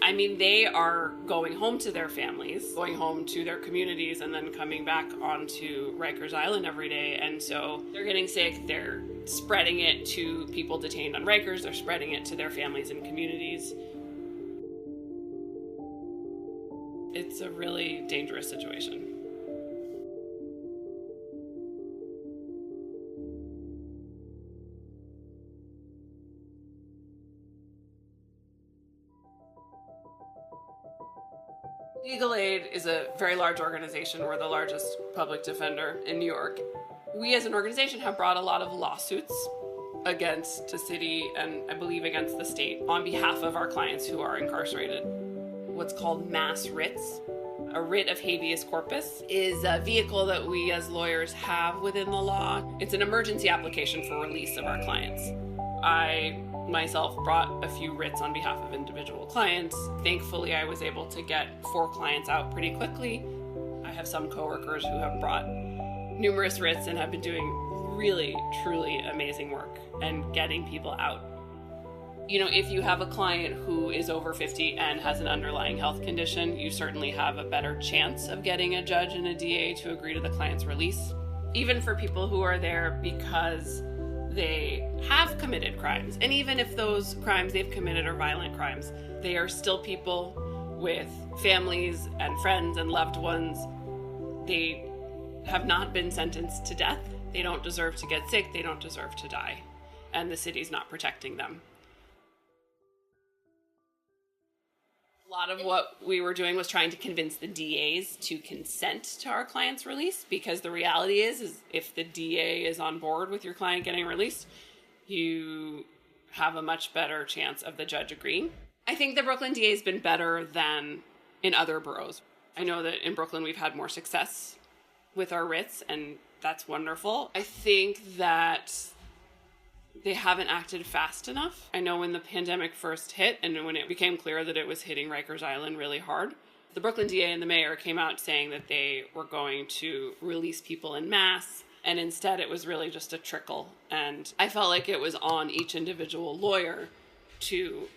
Speaker 4: I mean, they are going home to their families, going home to their communities, and then coming back onto Rikers Island every day. And so they're getting sick, they're spreading it to people detained on Rikers, they're spreading it to their families and communities. It's a really dangerous situation. Legal Aid is a very large organization. We're the largest public defender in New York. We as an organization have brought a lot of lawsuits against the city and I believe against the state on behalf of our clients who are incarcerated. What's called mass writs. A writ of habeas corpus is a vehicle that we as lawyers have within the law. It's an emergency application for release of our clients. I myself brought a few writs on behalf of individual clients. Thankfully, I was able to get 4 clients out pretty quickly. I have some coworkers who have brought numerous writs and have been doing really, truly amazing work and getting people out. If you have a client who is over 50 and has an underlying health condition, you certainly have a better chance of getting a judge and a DA to agree to the client's release. Even for people who are there because they have committed crimes. And even if those crimes they've committed are violent crimes, they are still people with families and friends and loved ones. They have not been sentenced to death. They don't deserve to get sick. They don't deserve to die. And the city's not protecting them. A lot of what we were doing was trying to convince the DAs to consent to our client's release, because the reality is if the DA is on board with your client getting released, you have a much better chance of the judge agreeing. I think the Brooklyn DA has been better than in other boroughs. I know that in Brooklyn we've had more success with our writs, and that's wonderful. I think that they haven't acted fast enough. I know when the pandemic first hit and when it became clear that it was hitting Rikers Island really hard, the Brooklyn DA and the mayor came out saying that they were going to release people en masse, and instead it was really just a trickle. And I felt like it was on each individual lawyer to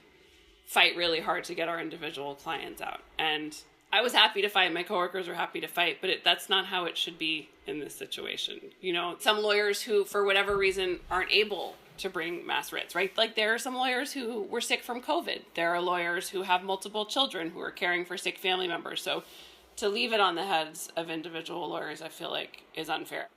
Speaker 4: fight really hard to get our individual clients out. And I was happy to fight. My coworkers were happy to fight, but that's not how it should be in this situation. You know, some lawyers who, for whatever reason, aren't able to bring mass writs, right? Like there are some lawyers who were sick from COVID. There are lawyers who have multiple children who are caring for sick family members. So to leave it on the heads of individual lawyers, I feel like is unfair.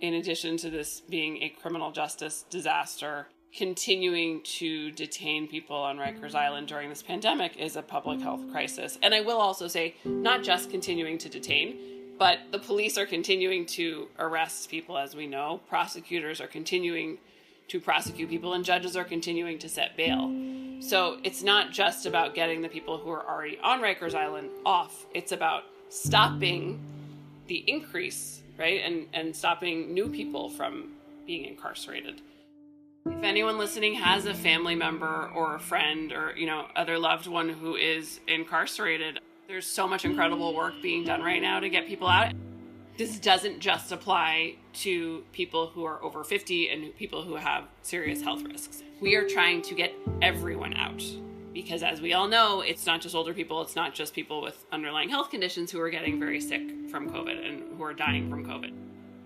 Speaker 4: In addition to this being a criminal justice disaster, continuing to detain people on Rikers Island during this pandemic is a public health crisis. And I will also say, not just continuing to detain, but the police are continuing to arrest people, as we know. Prosecutors are continuing to prosecute people, and judges are continuing to set bail. So it's not just about getting the people who are already on Rikers Island off. It's about stopping the increase, right? And stopping new people from being incarcerated. If anyone listening has a family member or a friend or, other loved one who is incarcerated, there's so much incredible work being done right now to get people out. This doesn't just apply to people who are over 50 and people who have serious health risks. We are trying to get everyone out because, as we all know, it's not just older people, it's not just people with underlying health conditions who are getting very sick from COVID and who are dying from COVID.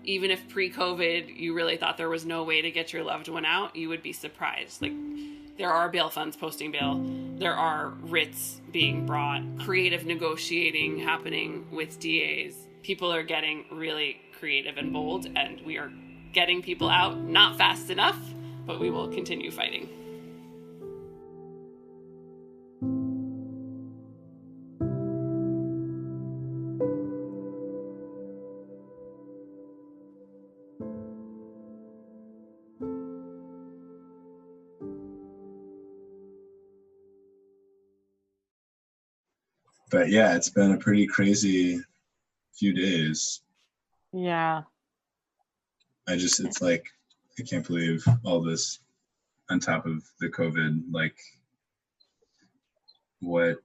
Speaker 4: Even if pre-COVID you really thought there was no way to get your loved one out, you would be surprised. Like, there are bail funds posting bail. There are writs being brought, creative negotiating happening with DAs. People are getting really creative and bold, and we are getting people out, not fast enough, but we will continue fighting.
Speaker 5: But yeah, it's been a pretty crazy few days.
Speaker 7: Yeah.
Speaker 5: It's like, I can't believe all this on top of the COVID, like, what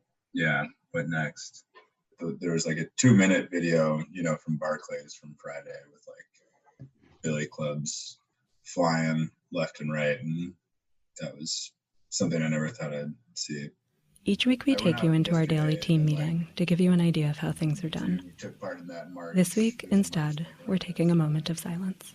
Speaker 5: next? There was like a 2-minute video, from Barclays from Friday with like billy clubs flying left and right. And that was something I never thought I'd see.
Speaker 8: Each week we take you into our daily team meeting to give you an idea of how things are done. This week, instead, we're taking a moment of silence.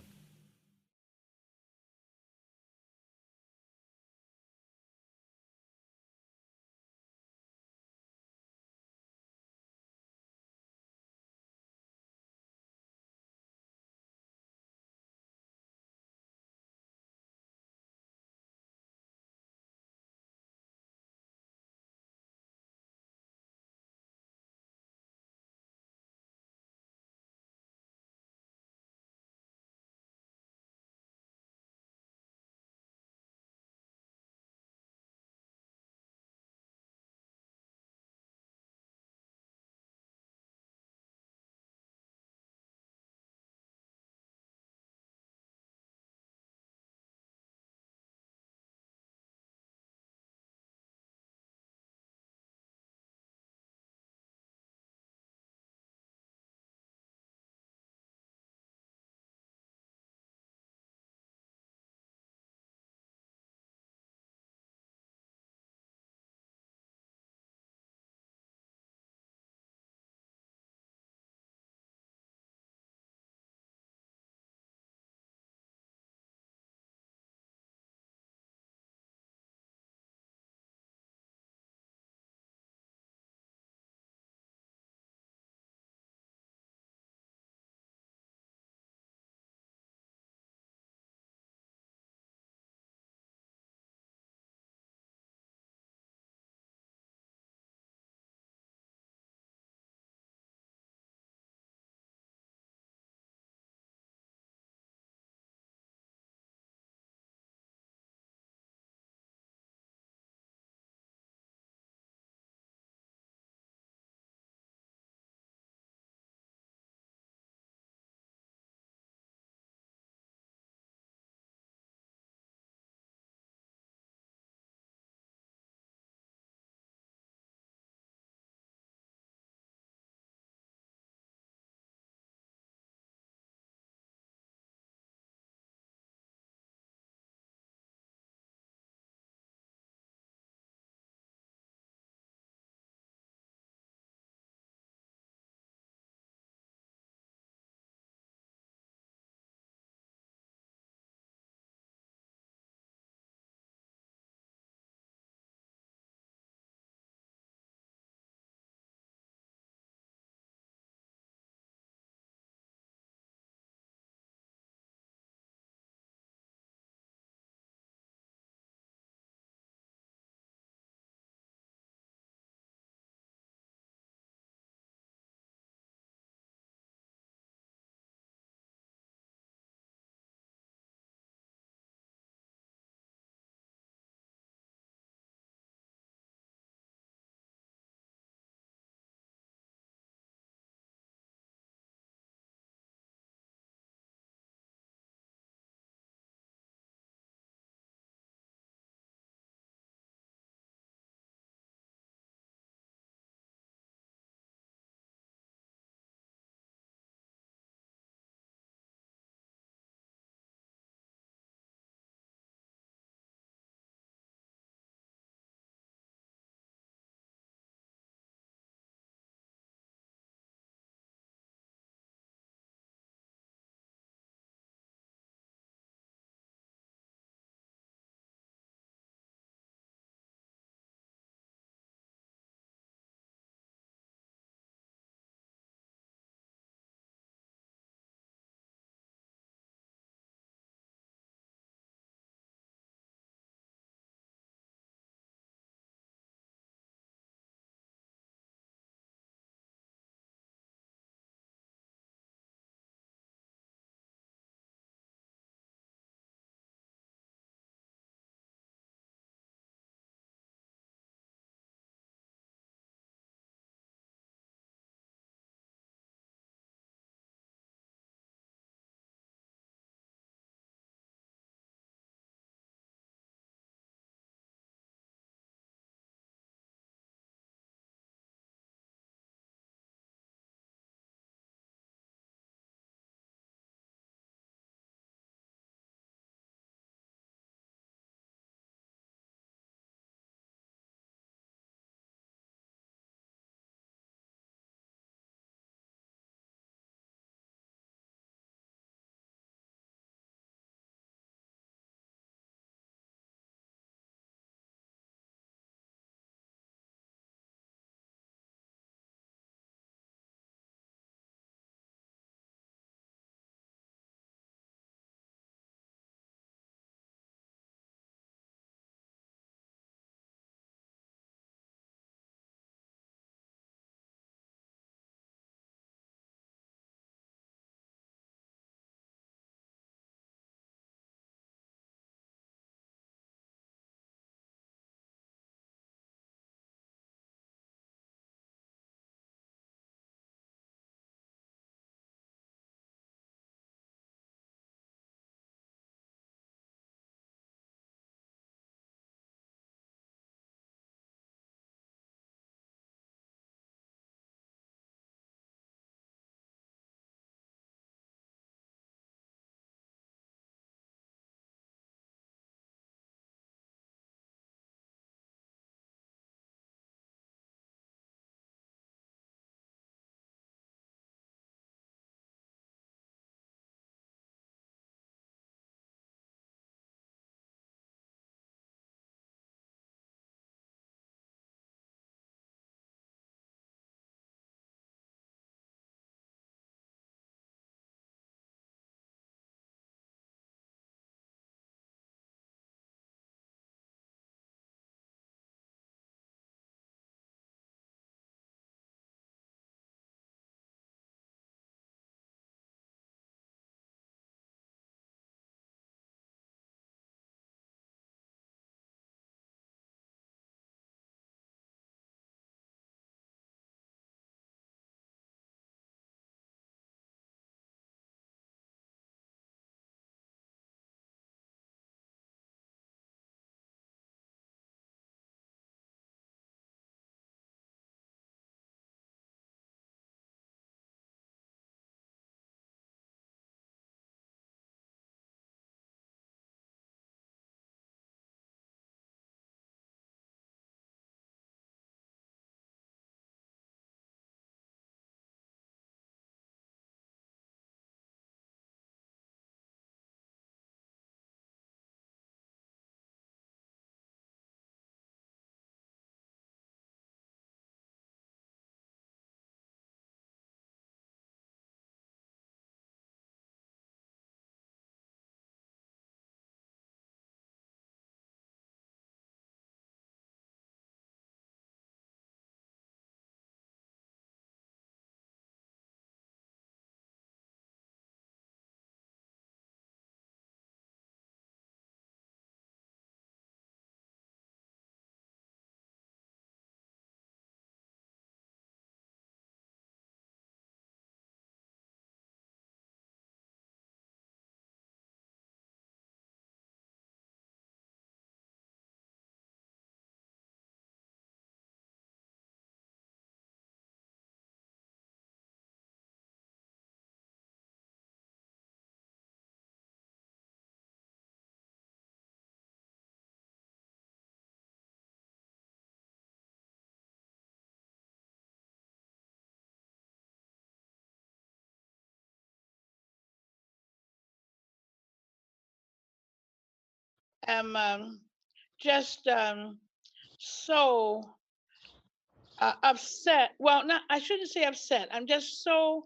Speaker 7: am just so upset. Well, not, I shouldn't say upset. I'm just so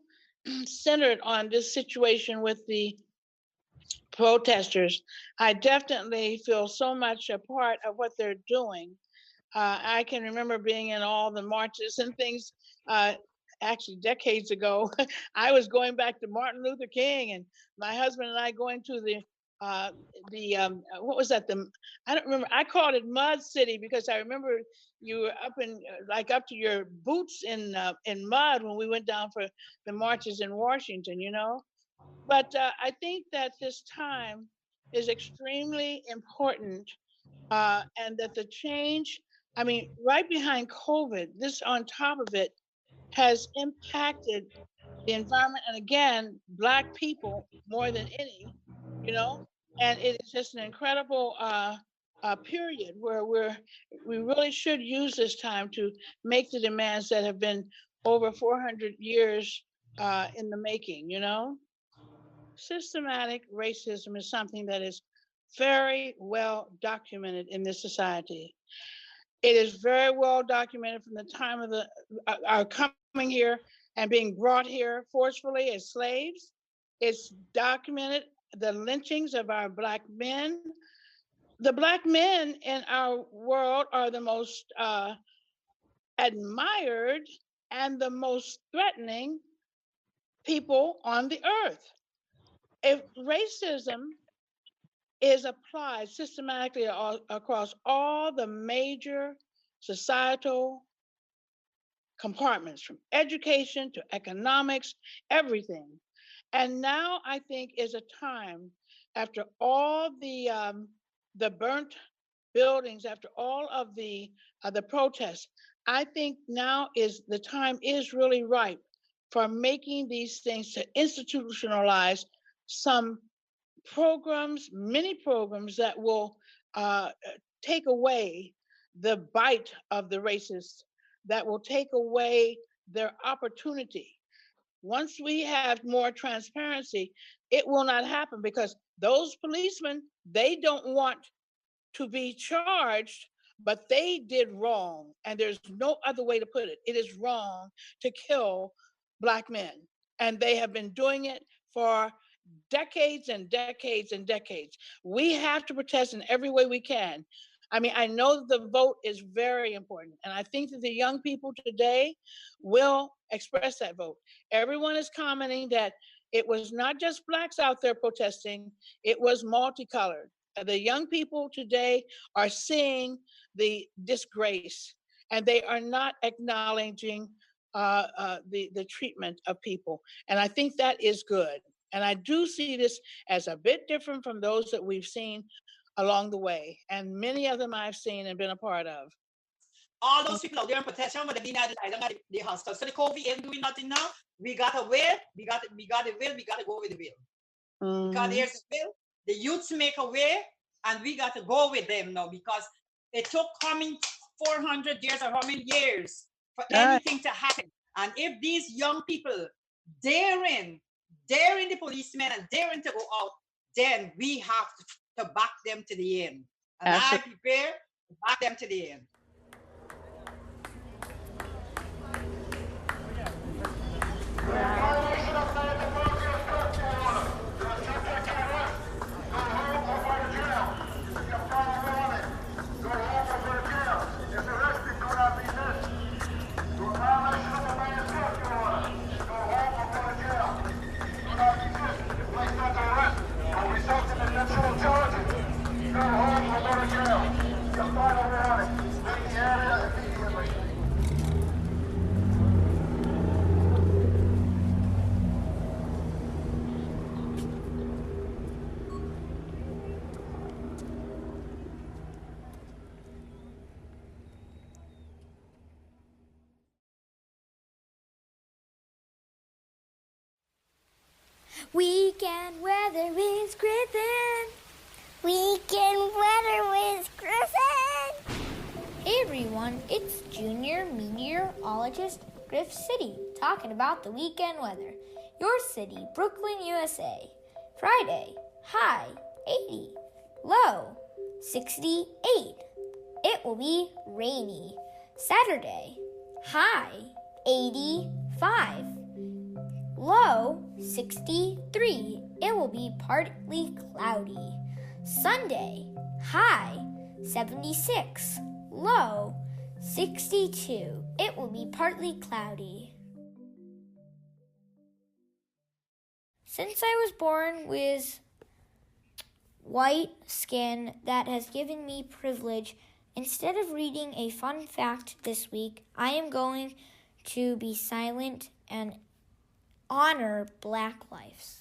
Speaker 7: centered on this situation with the protesters. I definitely feel so much a part of what they're doing. I can remember being in all the marches and things. Actually, decades ago, I was going back to Martin Luther King, and my husband and I going to the what was that? I don't remember. I called it Mud City because I remember you were up in like up to your boots in mud when we went down for the marches in Washington. You know, but I think that this time is extremely important, and that the change. I mean, right behind COVID, this on top of it has impacted the environment, and again, Black people more than any, you know, and it is just an incredible period where we really should use this time to make the demands that have been over 400 years in the making, you know. Systematic racism is something that is very well documented in this society. It is very well documented from the time of our coming here and being brought here forcefully as slaves. It's documented the lynchings of our Black men. The Black men in our world are the most admired and the most threatening people on the earth. If racism is applied systematically across all the major societal compartments, from education to economics, everything. And now I think is a time, after all the burnt buildings, after all of the protests, I think now is the time is really ripe for making these things to institutionalize some programs, many programs that will take away the bite of the racists, that will take away their opportunity. Once we have more transparency, it will not happen, because those policemen, they don't want to be charged, but they did wrong. And there's no other way to put it. It is wrong to kill Black men. And they have been doing it for decades and decades and decades. We have to protest in every way we can. I mean, I know the vote is very important, and I think that the young people today will express that vote. Everyone is commenting that it was not just Blacks out there protesting, it was multicolored. The young people today are seeing the disgrace, and they are not acknowledging the treatment of people. And I think that is good. And I do see this as a bit different from those that we've seen along the way. And many of them I've seen and been a part of.
Speaker 9: All those people out there in protection, but they're not the hostile. So the COVID ain't doing nothing now. We got a will, we got the will, we got to go with the will. Because there's a will, the youths make a way, and we got to go with them now, because it took coming 400 years or how many years for anything to happen. And if these young people daring the policemen and daring to go out, then we have to back them to the end. And I prepare to back them to the end.
Speaker 10: Weekend weather with Griffin. Weekend weather with Griffin. Hey everyone, it's Junior Meteorologist Griff City talking about the weekend weather. Your city, Brooklyn, USA. Friday, high 80, low 68. It will be rainy. Saturday, high 85. Low 63. It will be partly cloudy. Sunday, high 76. Low 62. It will be partly cloudy. Since I was born with white skin that has given me privilege, instead of reading a fun fact this week, I am going to be silent and honor Black lives.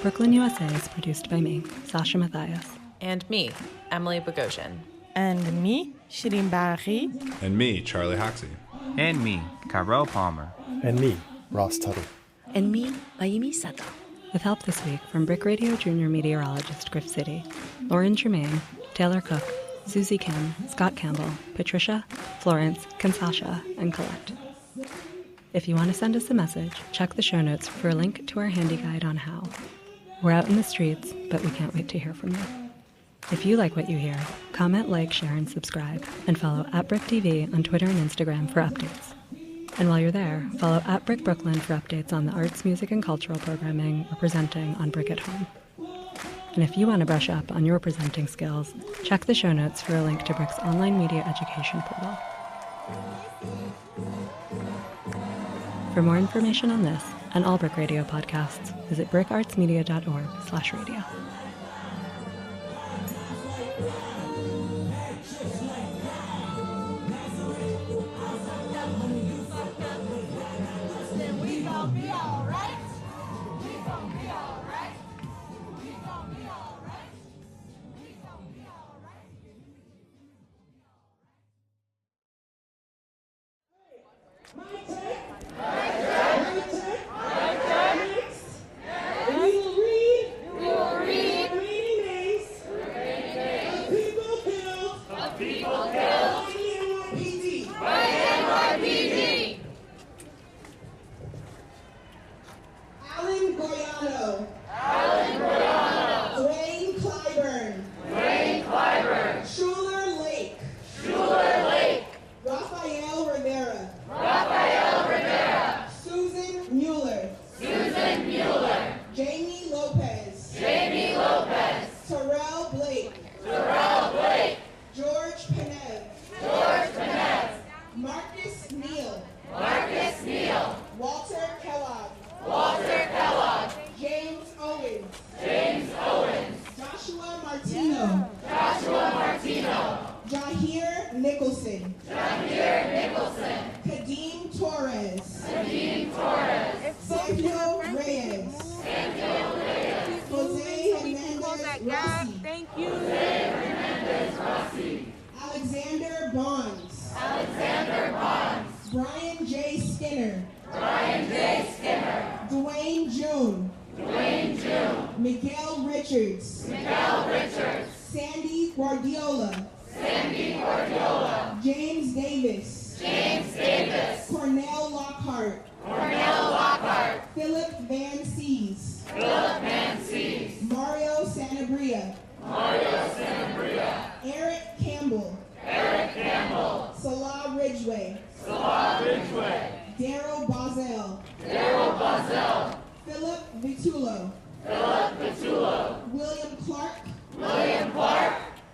Speaker 8: Brooklyn, USA is produced by me, Sasha Matthias.
Speaker 19: And me, Emily Bogosian.
Speaker 11: And me, Shireen Barahi.
Speaker 12: And me, Charlie Hoxie.
Speaker 13: And me, Kyrell Palmer.
Speaker 15: And me, Ross Tuttle.
Speaker 24: And me, Mayumi Sato.
Speaker 8: With help this week from BRIC Radio junior meteorologist Griff City, Lauren Germain, Taylor Cook, Susie Kim, Scott Campbell, Patricia, Florence, Kansasha, and Colette. If you want to send us a message, check the show notes for a link to our handy guide on how. We're out in the streets, but we can't wait to hear from you. If you like what you hear, comment, like, share, and subscribe, and follow @BRIC TV on Twitter and Instagram for updates. And while you're there, follow @BRIC Brooklyn for updates on the arts, music, and cultural programming we're presenting on BRIC at Home. And if you want to brush up on your presenting skills, check the show notes for a link to BRIC's online media education portal. For more information on this and all BRIC Radio podcasts, visit bricartsmedia.org/radio.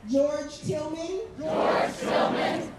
Speaker 2: George Tillman,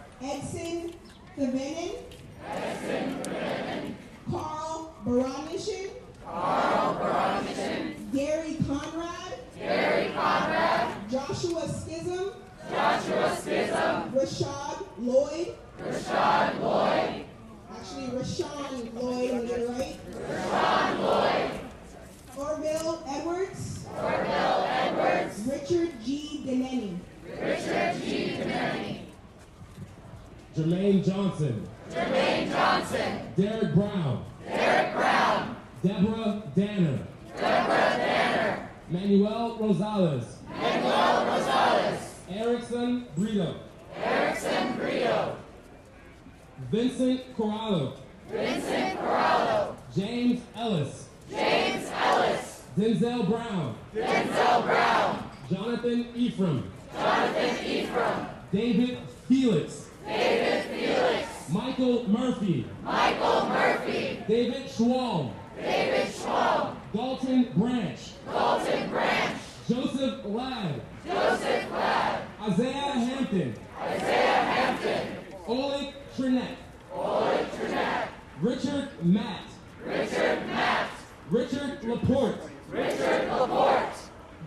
Speaker 2: Jermaine Johnson.
Speaker 12: Jermaine Johnson.
Speaker 2: Derek Brown.
Speaker 12: Derek Brown.
Speaker 2: Deborah Danner.
Speaker 12: Deborah Danner.
Speaker 2: Manuel Rosales.
Speaker 12: Manuel Rosales.
Speaker 2: Erickson Brito.
Speaker 12: Erickson Brito.
Speaker 2: Vincent Corallo.
Speaker 12: Vincent Corallo.
Speaker 2: James Ellis.
Speaker 12: James Ellis.
Speaker 2: Denzel Brown.
Speaker 12: Denzel Brown.
Speaker 2: Jonathan Ephraim.
Speaker 12: Jonathan Ephraim.
Speaker 2: David Felix.
Speaker 12: David Felix.
Speaker 2: Michael Murphy.
Speaker 12: Michael Murphy.
Speaker 2: David Schwalm.
Speaker 12: David Schwalm.
Speaker 2: Dalton Branch.
Speaker 12: Dalton Branch.
Speaker 2: Joseph Ladd.
Speaker 12: Joseph Ladd.
Speaker 2: Isaiah Hampton.
Speaker 12: Isaiah Hampton.
Speaker 2: Oleg Trinet.
Speaker 12: Oleg Trinet.
Speaker 2: Richard Matt.
Speaker 12: Richard Matt.
Speaker 2: Richard Laporte.
Speaker 12: Richard Laporte.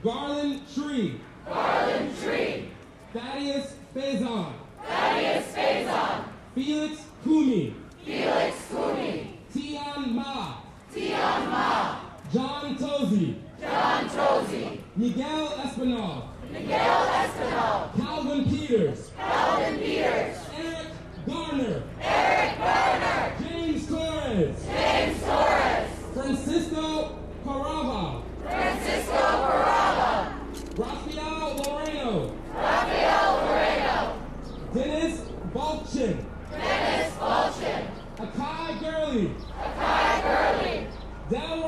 Speaker 2: Garland Tree.
Speaker 12: Garland Tree.
Speaker 2: Thaddeus Faison.
Speaker 12: Thaddeus Faison.
Speaker 2: Felix Kumi.
Speaker 12: Felix Kumi.
Speaker 2: Tian Ma.
Speaker 12: Tian Ma.
Speaker 2: John Tozy.
Speaker 12: John Tozy.
Speaker 2: Miguel Espinal.
Speaker 12: Miguel Espinal.
Speaker 2: Calvin Peters.
Speaker 12: Calvin Peters.
Speaker 2: Eric Garner.
Speaker 12: Eric Garner.
Speaker 2: James Torres.
Speaker 12: James Torres.
Speaker 2: Francisco Carava.
Speaker 12: Francisco Carava.
Speaker 2: Rafael Moreno.
Speaker 12: Rafael Moreno.
Speaker 2: Dennis Balchin.
Speaker 12: Dennis Balchin.
Speaker 2: Akai Gurley.
Speaker 12: Akai Gurley.
Speaker 2: Del